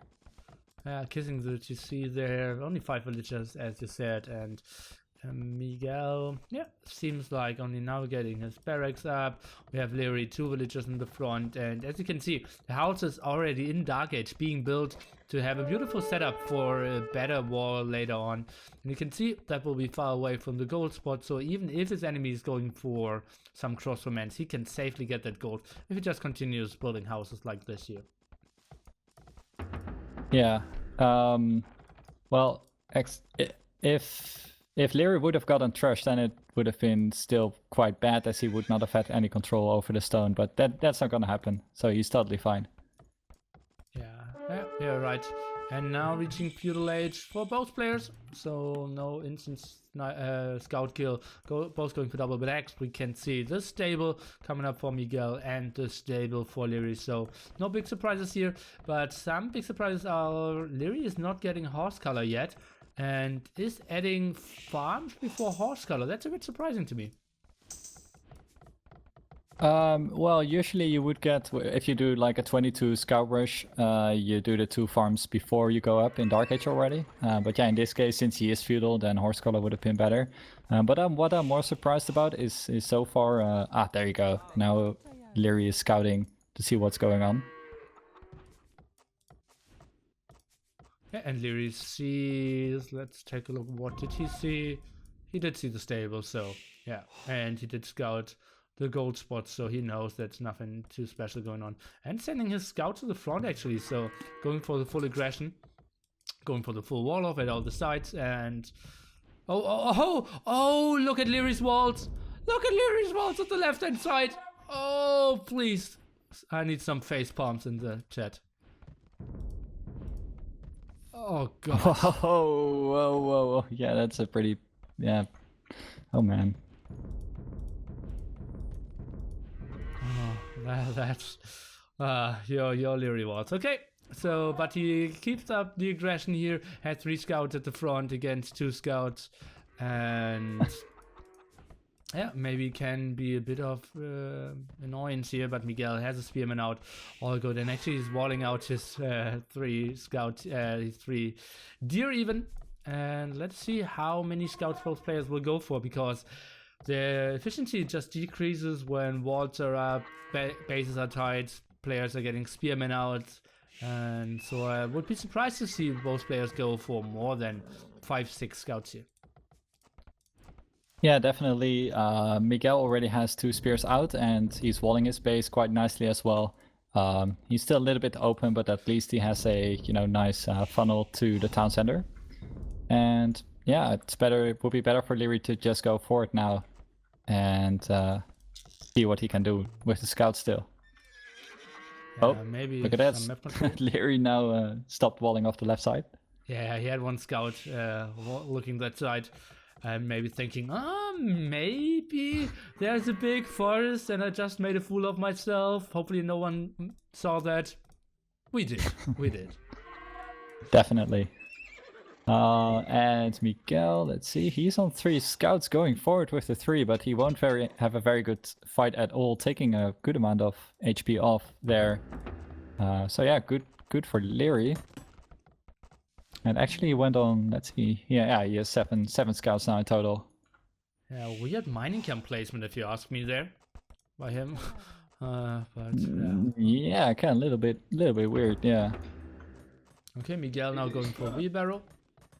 Kissing the GC there. Only 5 villagers, as you said, and Miguel, yeah, seems like only now getting his barracks up. We have Liereyy, 2 villagers in the front, and as you can see, the house is already in Dark Age being built to have a beautiful setup for a better wall later on. And you can see that will be far away from the gold spot, so even if his enemy is going for some cross romance, he can safely get that gold if he just continues building houses like this here. Yeah. Well, if Liereyy would have gotten trashed, then it would have been still quite bad, as he would not have had any control over the stone. But that's not gonna happen, so he's totally fine. Yeah, right. And now reaching feudal age for both players, so no instant scout kill. Both going for double blacks. We can see this stable coming up for Miguel and the stable for Liereyy. So no big surprises here, but some big surprises are Liereyy is not getting horse color yet, and is adding farms before horse color. That's a bit surprising to me. Well, usually you would get, if you do like a 22 scout rush, you do the 2 farms before you go up in Dark Age already. But yeah, in this case, since he is feudal, then horse color would have been better. But what I'm more surprised about is so far, there you go. Now Liereyy is scouting to see what's going on. Yeah, and Liereyy sees, let's take a look, what did he see? He did see the stable, so yeah, and he did scout the gold spot, so he knows that's nothing too special going on. And sending his scout to the front actually, so going for the full aggression, going for the full wall off at all the sides, and oh, look at Lierey's walls! Look at Lierey's walls at the left hand side! Oh, please. I need some face palms in the chat. Oh god. Whoa. Yeah, that's a pretty, yeah. Oh man. That's your Liereyy walls. Okay, so but he keeps up the aggression here. Had 3 scouts at the front against 2 scouts, and yeah, maybe can be a bit of annoyance here. But Miguel has a spearman out, all good, and actually he's walling out his 3 scouts, his 3 deer even. And let's see how many scouts both players will go for, because the efficiency just decreases when walls are up, bases are tight, players are getting spearmen out, and so I would be surprised to see both players go for more than 5-6 scouts here. Yeah, definitely. Miguel already has 2 spears out, and he's walling his base quite nicely as well. He's still a little bit open, but at least he has a nice funnel to the town center. And yeah, it would be better for Liereyy to just go for it now and see what he can do with the scout still. Yeah, maybe look at that. Liereyy now stopped walling off the left side. Yeah, he had 1 scout looking that side and maybe thinking, maybe there's a big forest and I just made a fool of myself. Hopefully no one saw that. We did. We did. Definitely. And Miguel, let's see, he's on 3 scouts going forward with the 3, but he won't have a very good fight at all, taking a good amount of HP off there. So yeah, good for Liereyy. And actually he went on, let's see, yeah, he has 7 scouts now in total. Yeah, weird mining camp placement if you ask me there, by him. But yeah, kind of a little bit weird, yeah. Okay, Miguel now going for a wheelbarrow.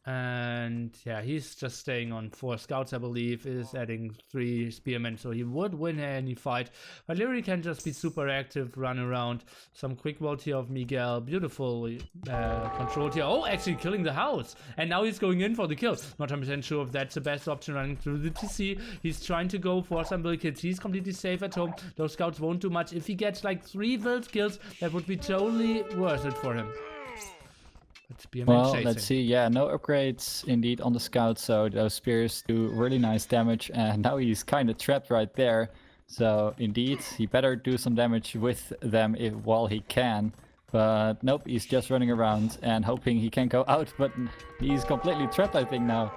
And yeah, he's just staying on 4 scouts, I believe, is adding 3 spearmen, so he would win any fight. But Liereyy can just be super active, run around. Some quick vault here of Miguel, beautiful control here. Oh, actually killing the house, and now he's going in for the kill. Not 100% sure if that's the best option running through the TC. He's trying to go for some build kills. He's completely safe at home. Those scouts won't do much. If he gets like 3 build kills, that would be totally worth it for him. Well, let's see. Yeah, no upgrades indeed on the scout, so those spears do really nice damage, and now he's kind of trapped right there. So indeed, he better do some damage with them while he can. But nope, he's just running around and hoping he can go out, but he's completely trapped, I think, now.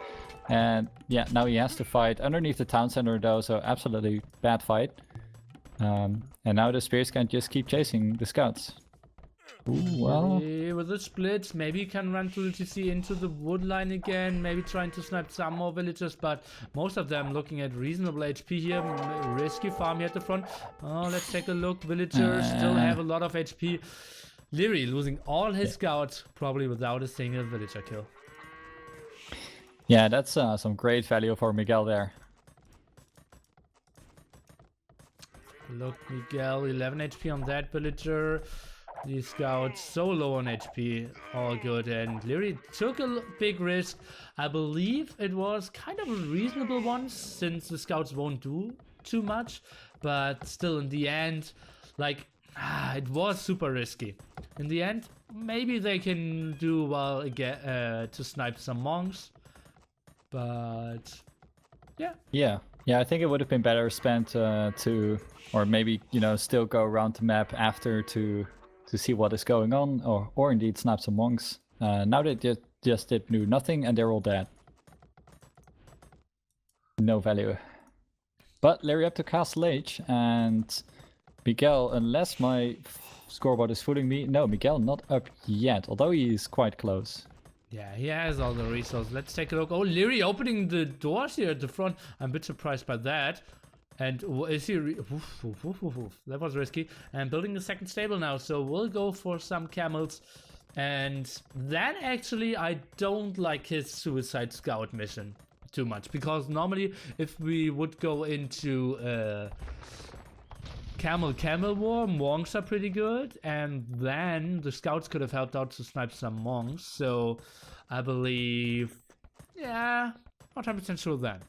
And yeah, now he has to fight underneath the town center though, so absolutely bad fight. And now the spears can just keep chasing the scouts. Ooh, well. With the splits, maybe he can run through the TC into the wood line again, maybe trying to snipe some more villagers, but most of them looking at reasonable HP here. Risky farm here at the front. Oh, let's take a look. Villagers still have a lot of HP. Liereyy losing all his scouts, probably without a single villager kill. Yeah, that's some great value for Miguel there. Look, Miguel, 11 HP on that villager. These scouts so low on HP, all good. And Liereyy took a big risk. I believe it was kind of a reasonable one, since the scouts won't do too much. But still, in the end, like, it was super risky. In the end, maybe they can do well again to snipe some monks. But yeah. Yeah, I think it would have been better spent to, or maybe, you know, still go around the map after to see what is going on, or indeed snipe some monks. Now they just did do nothing and they're all dead. No value. But Liereyy up to Castle Age, and Miguel, unless my scoreboard is fooling me, no, Miguel not up yet, although he is quite close. Yeah, he has all the resources. Let's take a look. Oh, Liereyy opening the doors here at the front. I'm a bit surprised by that. And is he... That was risky. And building a second stable now. So we'll go for some camels. And then actually I don't like his suicide scout mission too much. Because normally if we would go into... Camel war, monks are pretty good, and then the scouts could have helped out to snipe some monks, so I believe, yeah, not 100% sure then.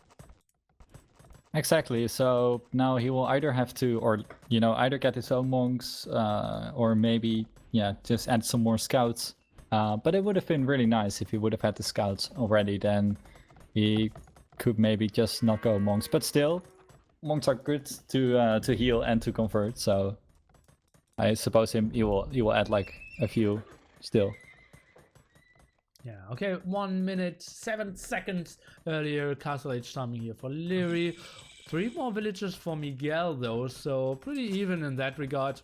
Exactly, so now he will either have to, or, you know, either get his own monks, or maybe, yeah, just add some more scouts. But it would have been really nice if he would have had the scouts already, then he could maybe just not go monks, but still, monks are good to heal and to convert, so I suppose he will add like a few still. Yeah, okay, 1 minute 7 seconds earlier, Castle Age timing here for Liereyy. 3 more villagers for Miguel though, so pretty even in that regard.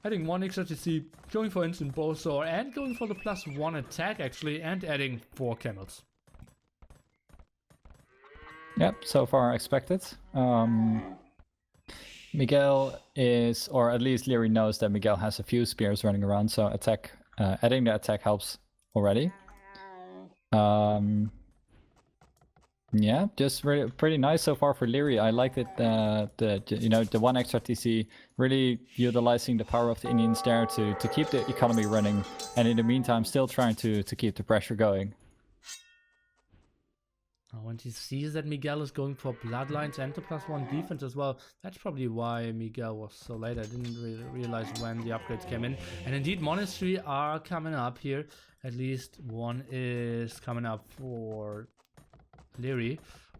Adding 1 extra TC, going for instant bow sword, and going for the +1 attack actually, and adding 4 camels. Yep, so far expected. Miguel is, or at least Liereyy knows that Miguel has a few spears running around, so adding the attack helps already. Yeah, just really pretty nice so far for Liereyy. I like that the 1 extra TC really utilizing the power of the Indians there to keep the economy running, and in the meantime still trying to keep the pressure going. When he sees that Miguel is going for bloodlines and the +1 defense as well, that's probably why Miguel was so late. I didn't really realize when the upgrades came in. And indeed, monastery are coming up here. At least 1 is coming up for Liereyy.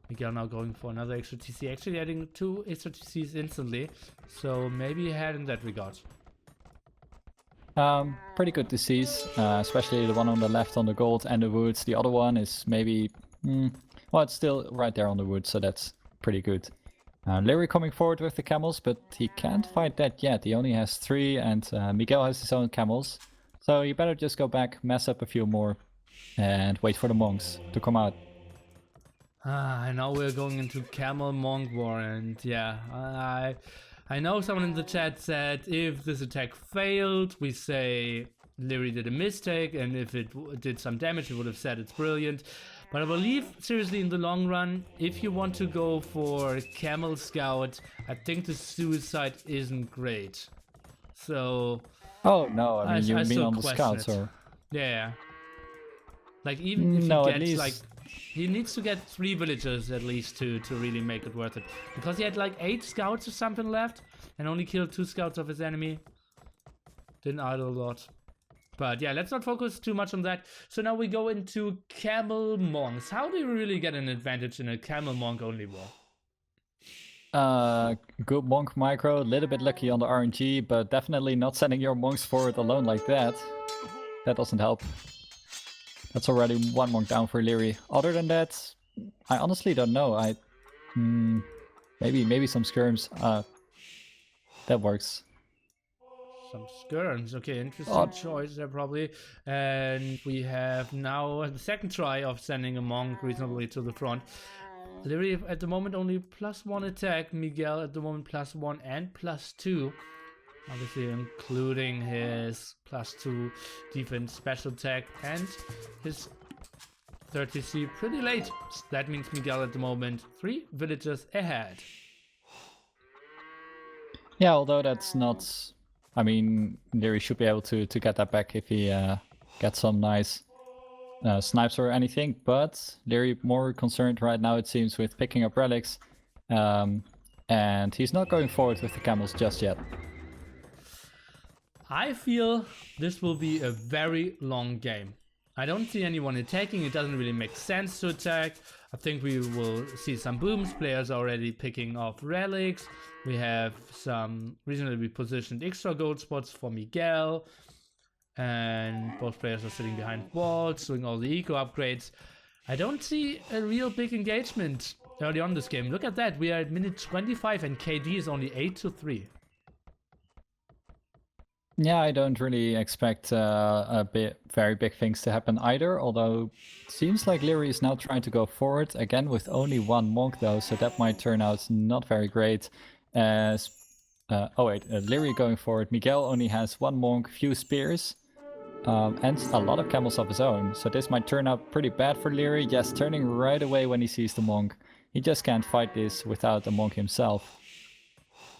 Miguel now going for another extra TC, actually adding 2 extra TCs instantly. So maybe ahead in that regard. Pretty good TCs, especially the one on the left on the gold and the woods. The other one is maybe... well, it's still right there on the wood, so that's pretty good. Liereyy coming forward with the camels, but he can't fight that yet. He only has 3, and Miguel has his own camels. So you better just go back, mess up a few more, and wait for the monks to come out. And now we're going into camel monk war, and yeah, I know someone in the chat said if this attack failed, we say Liereyy did a mistake, and if it did some damage, we would have said it's brilliant. But I believe, seriously, in the long run, if you want to go for Camel Scout, I think the suicide isn't great. So... Oh, no, I mean, you mean on the scouts, or... Yeah. Like, even if no, he at gets, least... like... He needs to get 3 villagers, at least, to really make it worth it. Because he had, like, 8 scouts or something left, and only killed 2 scouts of his enemy. Didn't idle a lot. But yeah, let's not focus too much on that. So now we go into camel monks. How do you really get an advantage in a camel monk only war? good monk micro, a little bit lucky on the RNG, but definitely not sending your monks forward alone like that. That doesn't help. That's already one monk down for Liereyy. Other than that, I honestly don't know. Maybe some skirms. That works. Some skirms. Okay, interesting choice there probably. And we have now the second try of sending a monk reasonably to the front. Liereyy at the moment only +1 attack. Miguel at the moment +1 and +2. Obviously including his +2 defense special attack and his 30C pretty late. That means Miguel at the moment 3 villagers ahead. Yeah, although that's not... I mean, Liereyy should be able to get that back if he gets some nice snipes or anything, but Liereyy more concerned right now, it seems, with picking up relics, and he's not going forward with the camels just yet. I feel this will be a very long game. I don't see anyone attacking. It doesn't really make sense to attack. I think we will see some booms, players already picking off relics. We have some reasonably positioned extra gold spots for Miguel. And both players are sitting behind walls, doing all the eco upgrades. I don't see a real big engagement early on this game. Look at that, we are at minute 25 and KD is only 8-3. Yeah, I don't really expect very big things to happen either, although it seems like Liereyy is now trying to go forward, again with only one monk though, so that might turn out not very great. Liereyy going forward, Miguel only has one monk, few spears, and a lot of camels of his own, so this might turn out pretty bad for Liereyy, just turning right away when he sees the monk. He just can't fight this without a monk himself.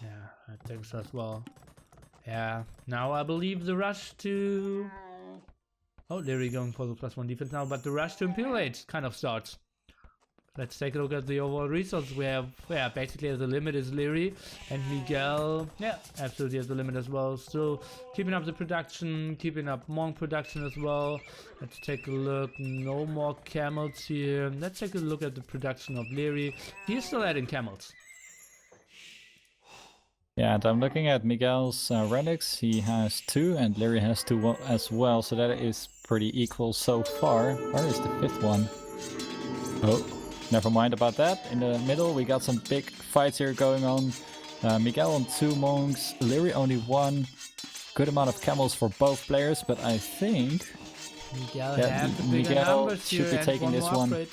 Yeah, I think so as well. Yeah, now I believe the rush to... Oh, Liereyy going for the +1 defense now, but the rush to Imperial Age kind of starts. Let's take a look at the overall results. We have, yeah, basically the limit is Liereyy, and Miguel, yeah, absolutely at the limit as well. Still keeping up the production, keeping up monk production as well. Let's take a look, no more camels here. Let's take a look at the production of Liereyy. He's still adding camels. Yeah, and I'm looking at Miguel's relics. He has 2 and Liereyy has 2 as well, so that is pretty equal so far. Where is the 5th one? Oh, never mind about that. In the middle we got some big fights here going on. Miguel on 2 monks, Liereyy only 1. Good amount of camels for both players, but I think Miguel should be taking this one.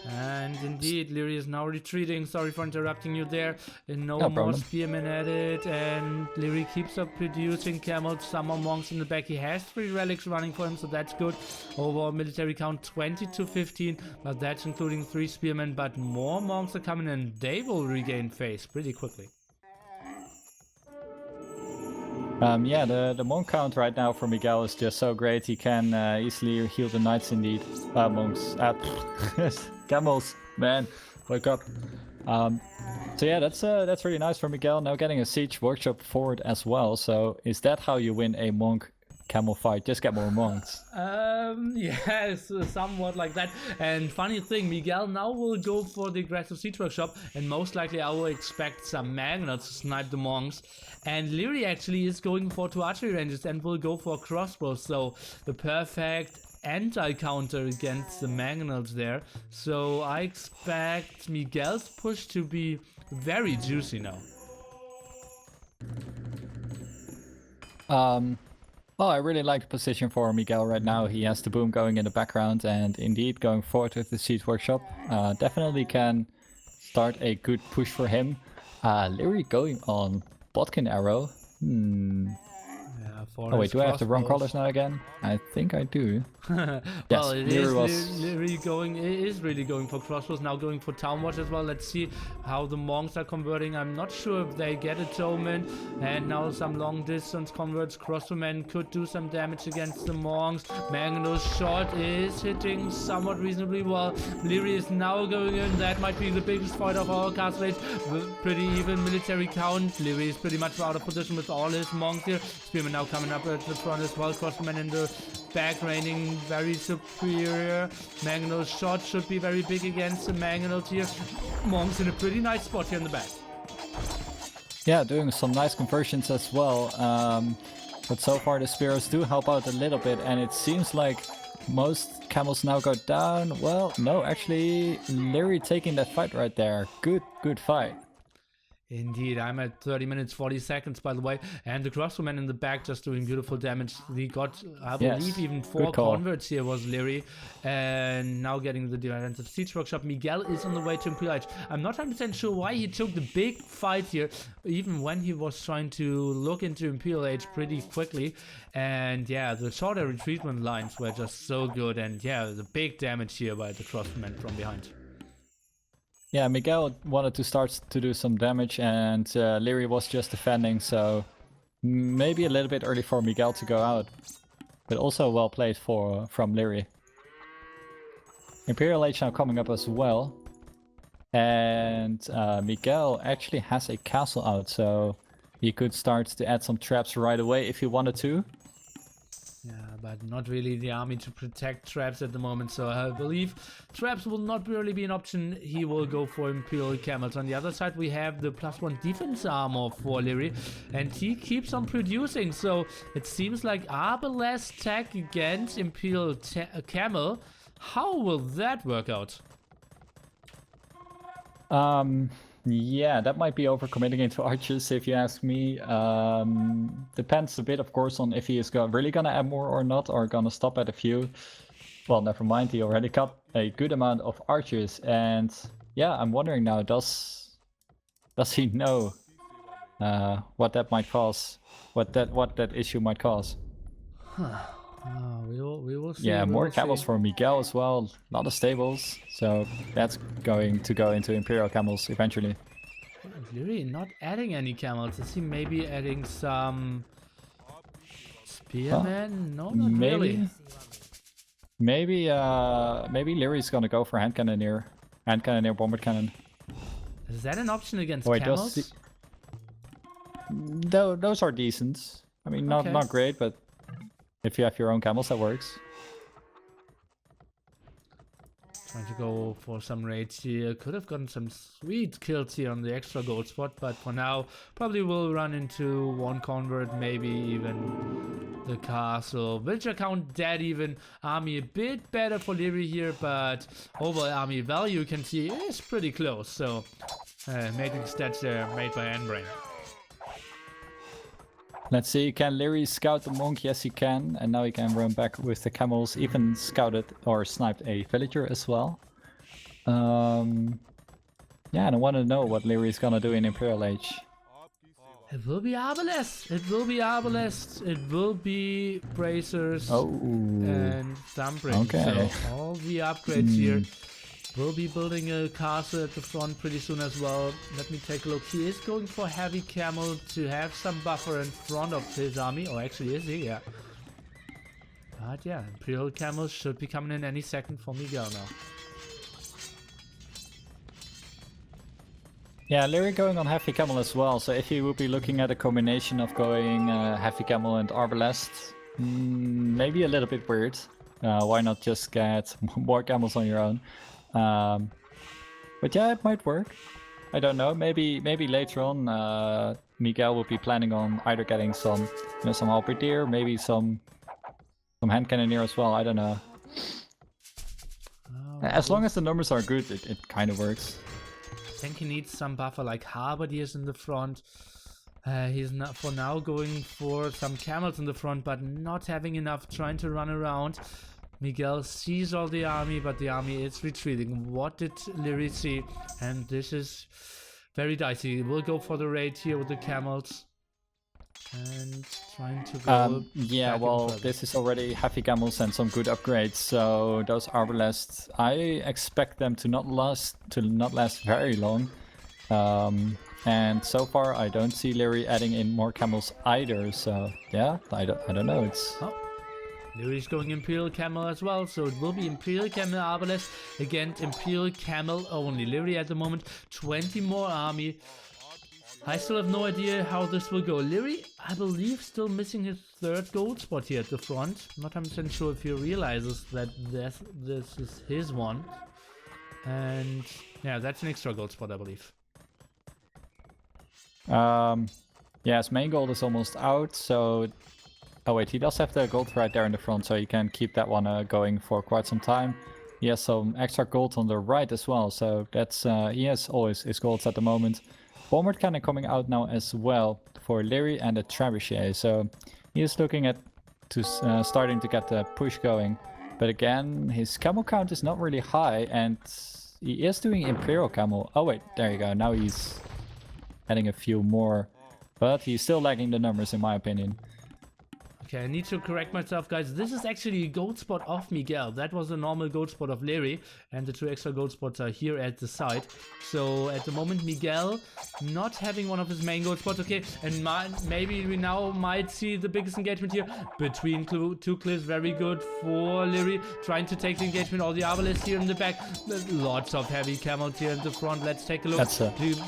And indeed, Liereyy is now retreating. Sorry for interrupting you there. No No more problem. spearmen added, and Liereyy keeps up producing camels. Some more monks in the back. He has 3 relics running for him, so that's good. Overall military count 20-15, but that's including 3 spearmen. But more monks are coming in. They will regain phase pretty quickly. Yeah, the monk count right now for Miguel is just so great. He can easily heal the knights indeed. Monks. Camels, man, wake up. So yeah, that's really nice for Miguel. Now getting a siege workshop forward as well. So is that how you win a monk camel fight? Just get more monks. Yes, somewhat like that. And funny thing, Miguel now will go for the aggressive siege workshop, and most likely I will expect some magnets to snipe the monks. And Liereyy actually is going for 2 archery ranges and will go for crossbows. So the perfect anti-counter against the Mangonels there. So I expect Miguel's push to be very juicy now. Well, I really like the position for Miguel right now. He has the boom going in the background, and indeed going forward with the siege workshop definitely can start a good push for him. Liereyy going on Bodkin arrow. Oh wait, do I have the wrong colors now again? I think I do. Well, Yes, it is really going for crossbows, now going for town watch as well. Let's see how the monks are converting. I'm not sure if they get atonement, and now some long distance converts. Crossbowmen could do some damage against the monks. Mango's shot is hitting somewhat reasonably well. Liereyy is now going in. That might be the biggest fight of our castle age. Pretty even military count. Liereyy is pretty much out of position with all his monks here. Spearman now coming up at the front as well. Crossman in the back, raining very superior. Mangonel's shot should be very big against the Mangonels here. Monk's in a pretty nice spot here in the back. Yeah, doing some nice conversions as well. But so far the Spears do help out a little bit, and it seems like most camels now go down. Well, no, actually, Liereyy taking that fight right there. Good fight. Indeed, I'm at 30 minutes 40 seconds, by the way, and the crossbowman in the back just doing beautiful damage. He got, I believe, even 4 converts here was Liereyy, and now getting the defensive siege workshop. Miguel is on the way to Imperial Age. I'm not 100% sure why he took the big fight here, even when he was trying to look into Imperial Age pretty quickly. And yeah, the shorter retreatment lines were just so good, and yeah, the big damage here by the crossbowman from behind. Yeah, Miguel wanted to start to do some damage, and Liereyy was just defending, so maybe a little bit early for Miguel to go out. But also well played from Liereyy. Imperial Age now coming up as well. And Miguel actually has a castle out, so he could start to add some traps right away if he wanted to. Yeah, but not really the army to protect traps at the moment, so I believe traps will not really be an option. He will go for Imperial Camels. On the other side, we have the +1 defense armor for Liereyy, and he keeps on producing, so it seems like Arbalest tech against Imperial Camel. How will that work out? Yeah, that might be overcommitting into archers if you ask me. Depends a bit, of course, on if he is really gonna add more or not, or gonna stop at a few. Well, never mind, he already got a good amount of archers, and yeah, I'm wondering now, does he know what that might cause, what that issue might cause? We will see. Yeah, more camels for Miguel as well. A lot of stables, so that's going to go into Imperial camels eventually. Liereyy not adding any camels. Is he maybe adding some spearmen? No, not really. Maybe Lierey's gonna go for hand cannoneer, bomber cannon. Is that an option against camels? Those are decent. I mean, not great, but if you have your own camels, that works. Trying to go for some raids here. Could have gotten some sweet kills here on the extra gold spot, but for now, probably will run into 1 convert, maybe even the castle. Villager count dead even. Army a bit better for Liereyy here, but overall army value you can see is pretty close. So, making stats there made by Endbrain. Let's see, can Liereyy scout the monk? Yes, he can. And now he can run back with the camels. Even scouted or sniped a villager as well. Yeah, and I want to know what Liereyy is gonna do in Imperial Age. It will be Arbalest. It will be Arbalest. It will be bracers and thumbring. Okay. So all the upgrades here. We'll be building a castle at the front pretty soon as well. Let me take a look. He is going for heavy camel to have some buffer in front of his army. Or actually is he? Yeah. But yeah, Imperial camels should be coming in any second for Miguel now. Yeah, Liereyy going on heavy camel as well. So if you would be looking at a combination of going heavy camel and Arbalest, maybe a little bit weird. Why not just get more camels on your own? But yeah, it might work. I don't know. Maybe later on, Miguel will be planning on either getting some, some halberdier, maybe some hand cannoneer as well. I don't know. As long as the numbers are good, it kind of works. I think he needs some buffer, like halberdiers in the front. He's not for now going for some camels in the front, but not having enough, trying to run around. Miguel sees all the army, but the army is retreating. What did Liereyy see? And this is very dicey. We'll go for the raid here with the camels. And trying to go yeah, well, this is already heavy camels and some good upgrades. So those Arbalests, I expect them to not last very long. And so far, I don't see Liereyy adding in more camels either. So yeah, I don't know. It's. Lierey's going Imperial Camel as well, so it will be Imperial Camel Arbalest against Imperial Camel only. Liereyy at the moment, 20 more army. I still have no idea how this will go. Liereyy, I believe, still missing his third gold spot here at the front. Not 100% sure if he realizes that this is his one. And yeah, that's an extra gold spot, I believe. Yeah, his main gold is almost out, so... Oh wait, he does have the gold right there in the front, so he can keep that one going for quite some time. He has some extra gold on the right as well, so that's... he has always his golds at the moment. Bombard cannon coming out now as well for Liereyy and a trebuchet, so he is looking at starting to get the push going. But again, his camel count is not really high, and he is doing Imperial Camel. Oh wait, there you go, now he's adding a few more, but he's still lagging the numbers in my opinion. Okay, I need to correct myself, guys. This is actually a gold spot of Miguel. That was a normal gold spot of Liereyy, and the 2 extra gold spots are here at the side. So at the moment, Miguel not having one of his main gold spots. Okay, and maybe we now might see the biggest engagement here between two cliffs. Very good for Liereyy, trying to take the engagement. All the Arbalists here in the back. Lots of heavy camels here in the front. Let's take a look.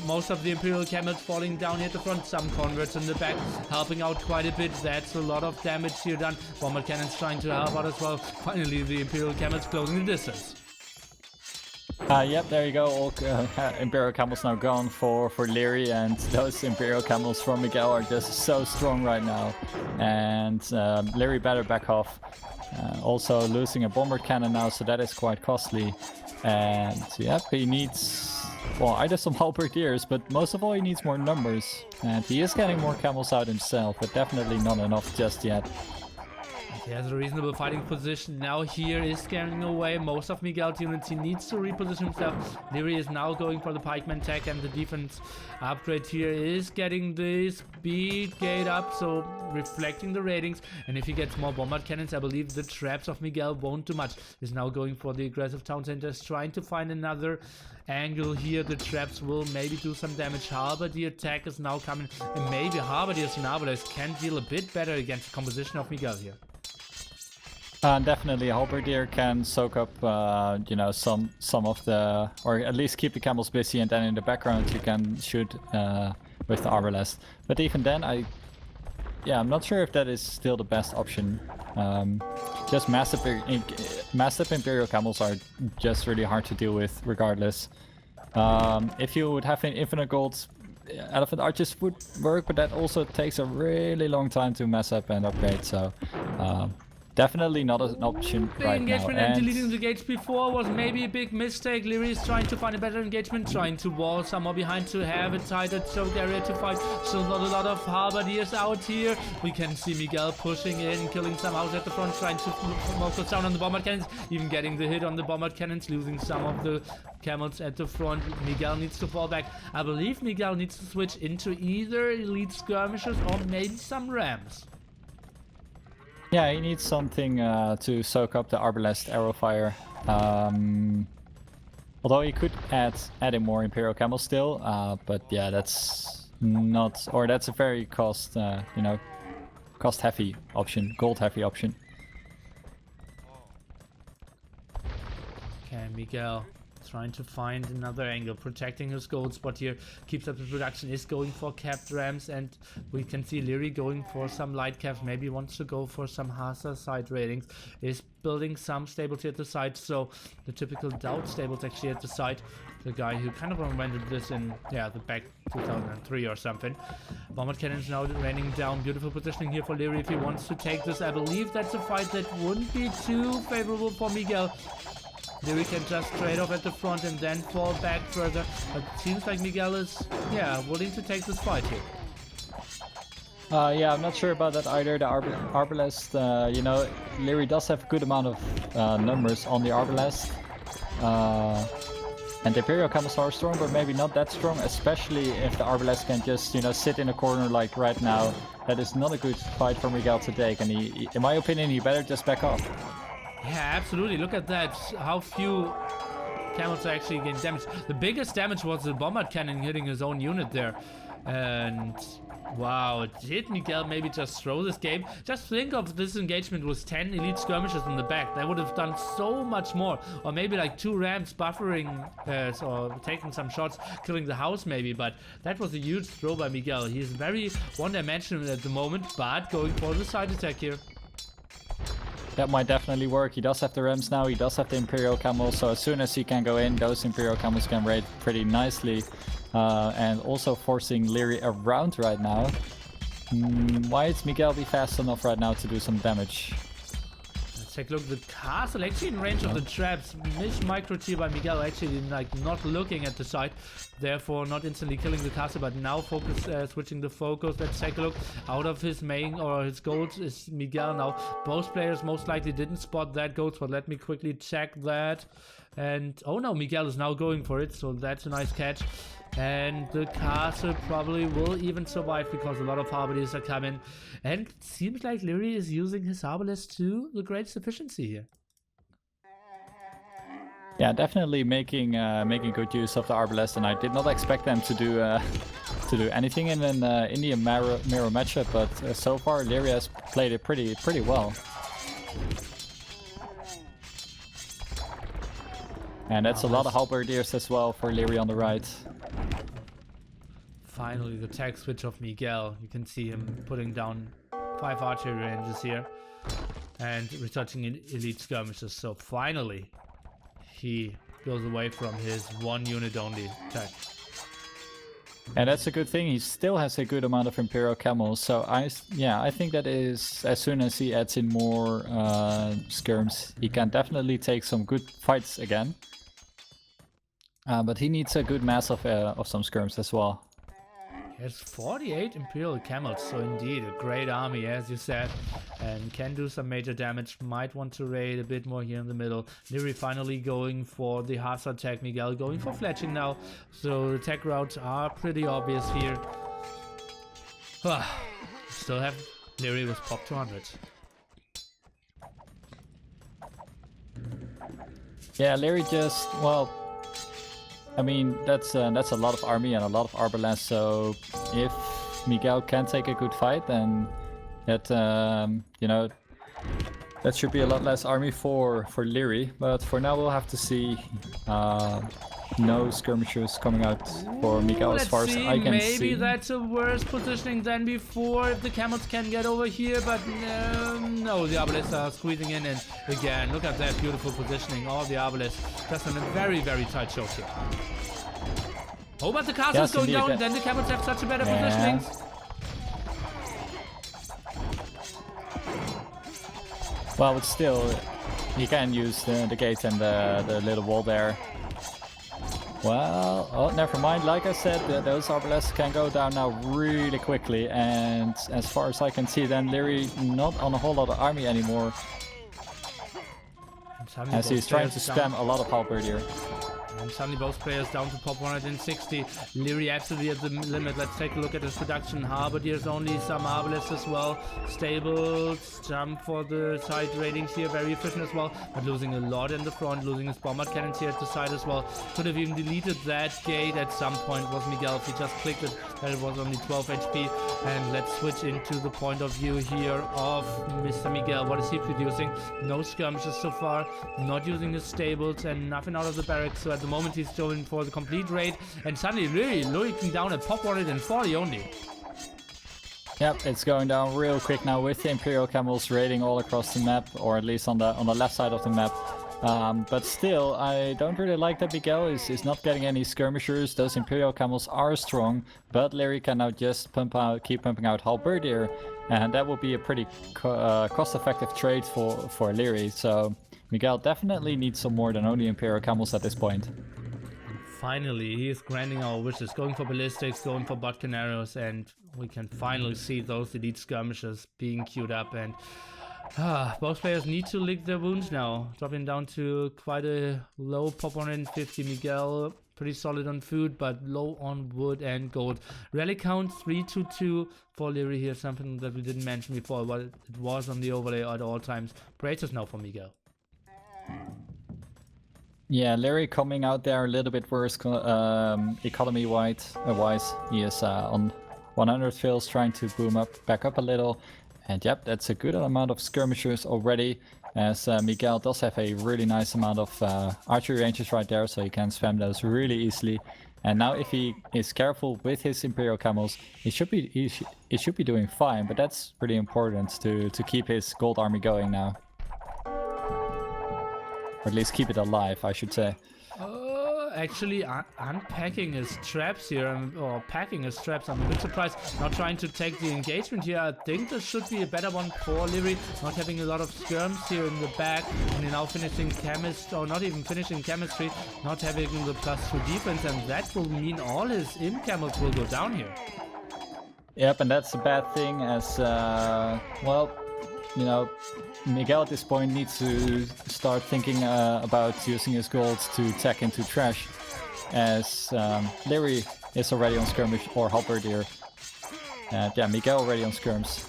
Most of the Imperial camels falling down here at the front. Some converts in the back helping out quite a bit. That's a lot of damage here done. Bombard cannons trying to help out as well. Finally, the Imperial camels closing the distance. Yep, there you go. All Imperial camels now gone for Liereyy, and those Imperial camels from Miguel are just so strong right now. And Liereyy better back off. Also losing a bombard cannon now, so that is quite costly. And yep, he needs, well, either some halberdiers, but most of all he needs more numbers. And he is getting more camels out himself, but definitely not enough just yet. He has a reasonable fighting position. Now here is scaring away most of Miguel's units. He needs to reposition himself. Liereyy is now going for the pikeman tech, and the defense upgrade here is getting the speed gate up, so reflecting the ratings. And if he gets more bombard cannons, I believe the traps of Miguel won't do much. He's now going for the aggressive town centers, trying to find another angle here. The traps will maybe do some damage. Halberdier attack is now coming, and maybe Halberdiers and Arbalists can deal a bit better against the composition of Miguel here. Definitely, halberdier can soak up, you know, some of the, or at least keep the camels busy, and then in the background you can shoot with the arbalest. But even then, I'm not sure if that is still the best option. Just massive Imperial camels are just really hard to deal with, regardless. If you would have infinite gold, elephant archers would work, but that also takes a really long time to mess up and upgrade. So. Definitely not an option right now. Engagement and deleting the gates before was maybe a big mistake. Liereyy is trying to find a better engagement, trying to wall some more behind to have a tighter choke area to fight. Still not a lot of halberdiers out here. We can see Miguel pushing in, killing some out at the front, trying to focus down on the bombard cannons, even getting the hit on the bombard cannons, losing some of the camels at the front. Miguel needs to fall back. I believe Miguel needs to switch into either elite skirmishers or maybe some rams. Yeah, he needs something to soak up the arbalest arrow fire. Although he could add in more Imperial camels still, but yeah, that's not, or that's a very cost heavy option, gold heavy option. Okay, Miguel trying to find another angle, protecting his gold spot here, keeps up the production, is going for capped rams, and we can see Liereyy going for some light caps, maybe wants to go for some Hasa side ratings, is building some stables here at the side, so the typical Doubt stables actually at the side, the guy who kind of invented this in, the back 2003 or something. Bombard cannons now raining down, beautiful positioning here for Liereyy if he wants to take this. I believe that's a fight that wouldn't be too favorable for Miguel. Liereyy can just trade off at the front and then fall back further. But it seems like Miguel is, willing to take this fight here. I'm not sure about that either. The arbalest, Liereyy does have a good amount of numbers on the arbalest. And the Imperial camels are strong, but maybe not that strong, especially if the arbalest can just, sit in a corner like right now. That is not a good fight for Miguel to take, and he, in my opinion, he better just back off. Yeah, absolutely. Look at that. How few camels are actually getting damage. The biggest damage was the bombard cannon hitting his own unit there. And wow, did Miguel maybe just throw this game? Just think of this engagement with 10 elite skirmishers in the back. They would have done so much more. Or maybe like 2 rams buffering or taking some shots, killing the house maybe. But that was a huge throw by Miguel. He's very one-dimensional at the moment, but going for the side attack here. That might definitely work. He does have the Rams now. He does have the Imperial Camels. So as soon as he can go in, those Imperial Camels can raid pretty nicely. And also forcing Liereyy around right now. Might Miguel be fast enough right now to do some damage? Let's take a look at the castle. Actually in range of the traps. Missed micro tier by Miguel. Actually like not looking at the site. Therefore not instantly killing the castle. But now focus, switching the focus. Let's take a look. Out of his main or his gold is Miguel now. Both players most likely didn't spot that gold. But let me quickly check that. And oh no, Miguel is now going for it. So that's a nice catch. And the castle probably will even survive because a lot of Harbies are coming. And it seems like Liereyy is using his Arbalest to the greatest efficiency here. Yeah, definitely making good use of the Arbalest, and I did not expect them to do anything in an Indian mirror matchup, but so far Liereyy has played it pretty well. And that's a lot of halberdiers as well for Liereyy on the right. Finally, the tag switch of Miguel. You can see him putting down 5 archery ranges here and retouching elite skirmishes. So finally, he goes away from his 1 unit only tag. And that's a good thing. He still has a good amount of Imperial Camels. So I think that is, as soon as he adds in more skirms, he can definitely take some good fights again. But he needs a good mass of some skirms as well. He has 48 Imperial Camels, so indeed a great army, as you said, and can do some major damage. Might want to raid a bit more here in the middle. Liereyy finally going for the hazard tag, Miguel going for fletching now, so the tech routes are pretty obvious here. Still have Liereyy with pop 200. Yeah, Liereyy just, well, I mean, that's a lot of army and a lot of Arbalest, so if Miguel can take a good fight, then that, you know, that should be a lot less army for Liereyy. But for now we'll have to see. No skirmishers coming out for Miguel as far as I can see. Maybe that's a worse positioning than before if the camels can get over here, but no, the Arbalists are squeezing in, and again, look at that beautiful positioning. All the Arbalists just in a very, very tight choke here. Oh, but the castle is going down, then the camels have such a better positioning. Well, but still, you can use the gate and the little wall there. Well, oh, never mind. Like I said, those Arbalests can go down now really quickly. And as far as I can see, then Liereyy not on a whole lot of army anymore. As he's trying to spam a lot of halberdier. And suddenly both players down to pop 160. Liereyy absolutely at the limit. Let's take a look at his production. Halberdiers only, some Arbalists as well. Stables, jump for the side ratings here, very efficient as well. But losing a lot in the front, losing his bombard cannons here at the side as well. Could have even deleted that gate at some point, was Miguel, if he just clicked it, that it was only 12 HP. And let's switch into the point of view here of Mr. Miguel. What is he producing? No skirmishes so far, not using his stables and nothing out of the barracks. So at the moment he's going for the complete raid, and suddenly really looking down at pop 140 only. Yep, it's going down real quick now with the Imperial Camels raiding all across the map, or at least on the left side of the map. But still, I don't really like that Miguel is not getting any skirmishers. Those Imperial Camels are strong, but Liereyy can now just keep pumping out halberdier, and that will be a pretty cost-effective trade for Liereyy. So Miguel definitely needs some more than only Imperial Camels at this point. Finally, he is granting our wishes, going for ballistics, going for botkin arrows, and we can finally see those elite skirmishers being queued up. And both players need to lick their wounds now, dropping down to quite a low pop 150. Miguel pretty solid on food, but low on wood and gold. Rally count 3-2 for Liereyy here, something that we didn't mention before, but it was on the overlay at all times. Praise now for Miguel. Yeah, Liereyy coming out there a little bit worse economy-wise. He is on 100 fills, trying to boom up, back up a little. And yep, that's a good amount of skirmishers already, as Miguel does have a really nice amount of archery ranges right there, so he can spam those really easily. And now if he is careful with his Imperial Camels, he should be doing fine, but that's pretty important to keep his gold army going now. Or at least keep it alive, I should say. Actually, unpacking his traps here, or packing his traps. I'm a bit surprised. Not trying to take the engagement here. I think this should be a better one for Liereyy. Not having a lot of skirms here in the back. And now finishing chemistry, or not even finishing chemistry. Not having the +2 defense. And that will mean all his imp camels will go down here. Yep, and that's a bad thing as, well, you know, Miguel at this point needs to start thinking about using his gold to tech into trash, as Liereyy is already on skirmish or halberdier. And yeah, Miguel already on skirms.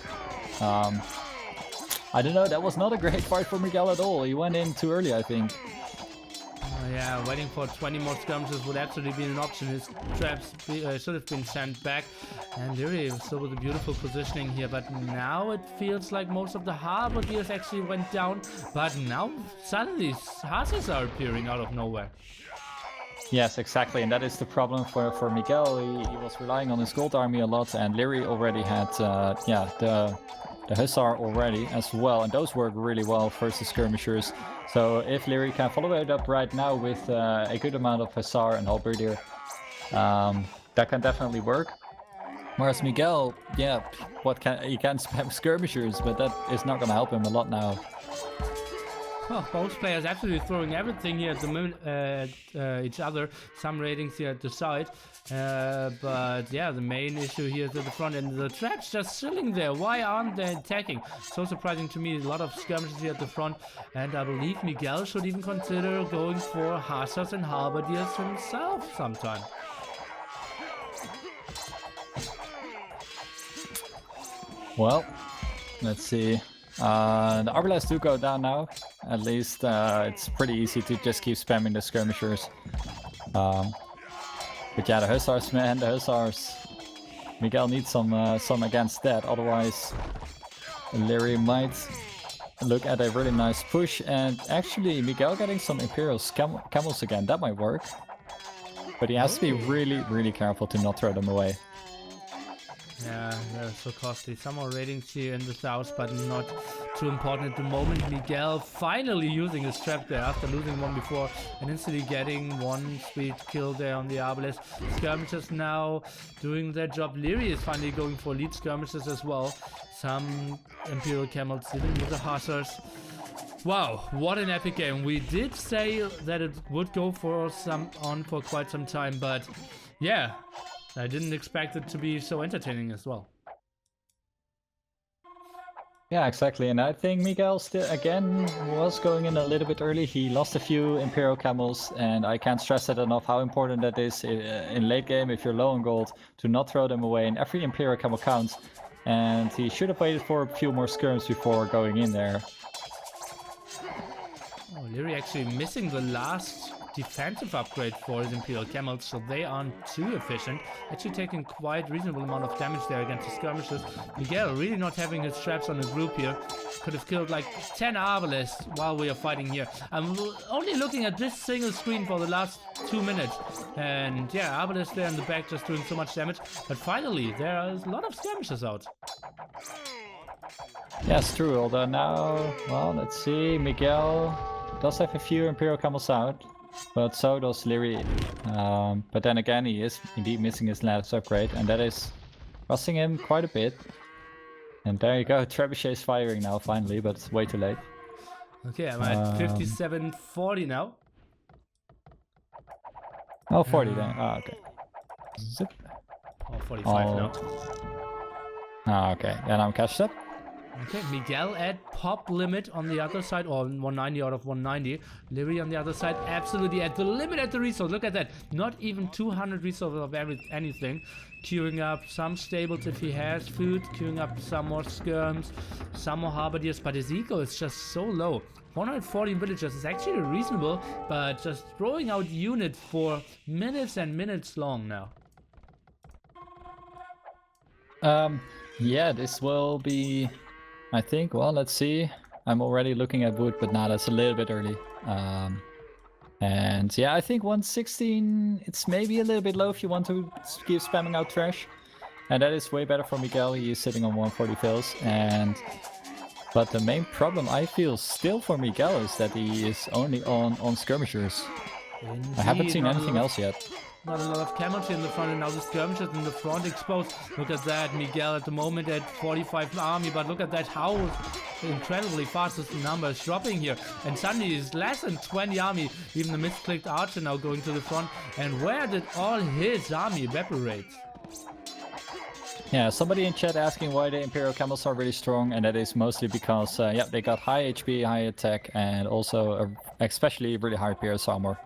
I don't know, that was not a great fight for Miguel at all. He went in too early, I think. Yeah, waiting for 20 more skirmishes would absolutely be an option. His traps should have been sent back. And Liereyy still with a beautiful positioning here. But now it feels like most of the halberdiers actually went down. But now suddenly hussars are appearing out of nowhere. Yes, exactly. And that is the problem for Miguel. He was relying on his gold army a lot. And Liereyy already had, yeah, the hussar already as well. And those work really well versus skirmishers. So if Liereyy can follow it up right now with a good amount of hussar and halberdier, that can definitely work. Whereas Miguel, yeah, he can spam skirmishers, but that is not going to help him a lot now. Well, both players absolutely throwing everything here at the moment at each other. Some ratings here at the side. But yeah, the main issue here is at the front, and the traps just chilling there. Why aren't they attacking? So surprising to me. A lot of skirmishes here at the front, and I believe Miguel should even consider going for hussars and halberdiers himself sometime. Well, let's see. The arbalists do go down now. At least it's pretty easy to just keep spamming the skirmishers. But yeah, the hussars, man, the hussars. Miguel needs some against that. Otherwise, Liereyy might look at a really nice push. And actually, Miguel getting some Imperial camels again. That might work. But he has to be really, really careful to not throw them away. Yeah, they're so costly. Some more ratings here in the south, but not too important at the moment. Miguel finally using his trap there after losing one before and instantly getting one sweet kill there on the Arbalest. Skirmishes now doing their job. Liereyy is finally going for lead skirmishes as well. Some Imperial Camels dealing with the hussars. Wow, what an epic game. We did say that it would go for quite some time, but yeah, I didn't expect it to be so entertaining as well. Yeah, exactly. And I think Miguel still, again, was going in a little bit early. He lost a few Imperial Camels, and I can't stress it enough how important that is in late game if you're low on gold, to not throw them away. And every Imperial Camel counts. And he should have waited for a few more skirms before going in there. Oh, Liereyy actually missing the last defensive upgrade for his Imperial Camels, so they aren't too efficient. Actually taking quite reasonable amount of damage there against the skirmishes. Miguel really not having his traps on the group here. Could have killed like 10 Arbalists while we are fighting here. I'm only looking at this single screen for the last 2 minutes. And yeah, Arbalists there in the back just doing so much damage. But finally, there is a lot of skirmishes out. Yeah, it's true. Although now, well, let's see. Miguel does have a few Imperial Camels out. But so does Liereyy. But then again, he is indeed missing his last upgrade, and that is costing him quite a bit. And there you go, Trebuchet is firing now finally, but it's way too late. Okay, I'm at 57-40 now. Oh, 40 then. Oh, okay. Zip. Oh, 45 now. Oh, okay. Then I'm catched up. Okay, Miguel at pop limit on the other side, or 190 out of 190. Liereyy on the other side, absolutely at the limit at the resource. Look at that. Not even 200 resources of anything. Queuing up some stables if he has food, queuing up some more skirms, some more halberdiers, but his eco is just so low. 114 villagers is actually reasonable, but just throwing out units for minutes and minutes long now. Yeah, this will be, I think, well, let's see. I'm already looking at wood, but now that's a little bit early. And yeah, I think 116, it's maybe a little bit low if you want to keep spamming out trash. And that is way better for Miguel. He is sitting on 140 fills. But the main problem I feel still for Miguel is that he is only on skirmishers. Indeed, I haven't seen anything else yet. Not a lot of cavalry in the front, and now the skirmishers in the front exposed. Look at that, Miguel at the moment at 45 army, but look at that, how incredibly fast this number is dropping here. And suddenly it's less than 20 army, even the misclicked archer now going to the front. And where did all his army evaporate? Yeah, somebody in chat asking why the Imperial Camels are really strong, and that is mostly because, yeah, they got high HP, high attack, and also especially really high Pierce armor.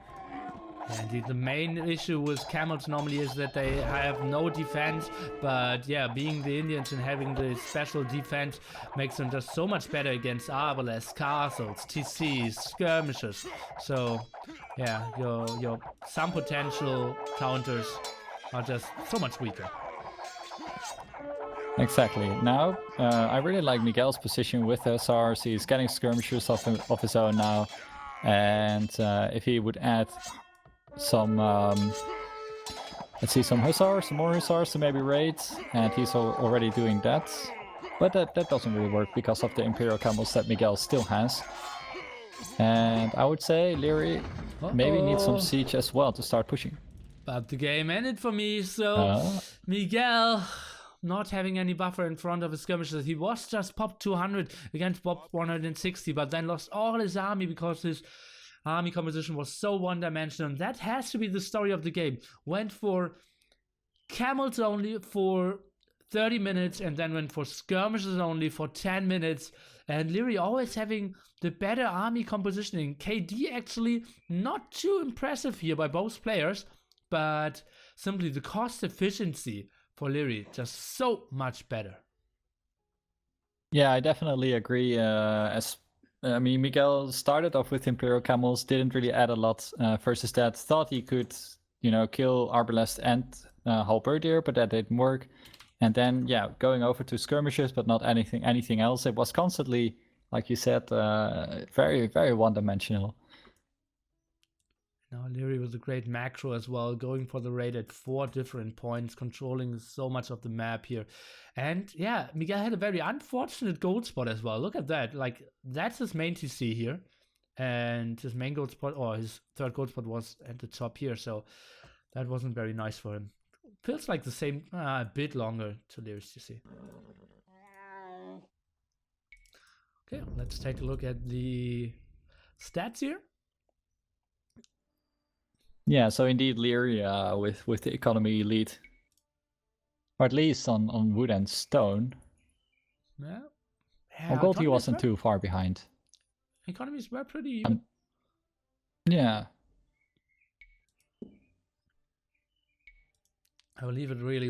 Indeed, the main issue with camels normally is that they have no defense, but yeah, being the Indians and having the special defense makes them just so much better against arbalest, castles, TCs, skirmishes. So yeah, your some potential counters are just so much weaker. Exactly. Now, I really like Miguel's position with the SARs. He's getting skirmishers of his own now, and if he would add some, let's see, some hussars, some more hussars to maybe raids, and he's already doing that. But that doesn't really work because of the Imperial Camels that Miguel still has. And I would say Liereyy maybe needs some siege as well to start pushing. But the game ended for me, so Miguel not having any buffer in front of his skirmishers. He was just popped 200 against Bob 160, but then lost all his army because his army composition was so one-dimensional. And that has to be the story of the game. Went for camels only for 30 minutes and then went for skirmishes only for 10 minutes. And Liereyy always having the better army compositioning. KD actually not too impressive here by both players, but simply the cost efficiency for Liereyy just so much better. Yeah, I definitely agree. I mean, Miguel started off with Imperial Camels, didn't really add a lot versus that. Thought he could, you know, kill Arbalest and Halberdier, but that didn't work. And then, yeah, going over to skirmishes, but not anything else. It was constantly, like you said, very, very one-dimensional. Now Liereyy was a great macro as well, going for the raid at 4 different points, controlling so much of the map here. And yeah, Miguel had a very unfortunate gold spot as well. Look at that. Like, that's his main TC here. And his main gold spot, or his third gold spot, was at the top here. So that wasn't very nice for him. Feels like the same, a bit longer to Lierey's TC. Okay, let's take a look at the stats here. Yeah, so indeed Liereyy with the economy lead, or at least on wood and stone. Yeah. On gold he wasn't too far behind. Economies were pretty even. Yeah. I will leave it really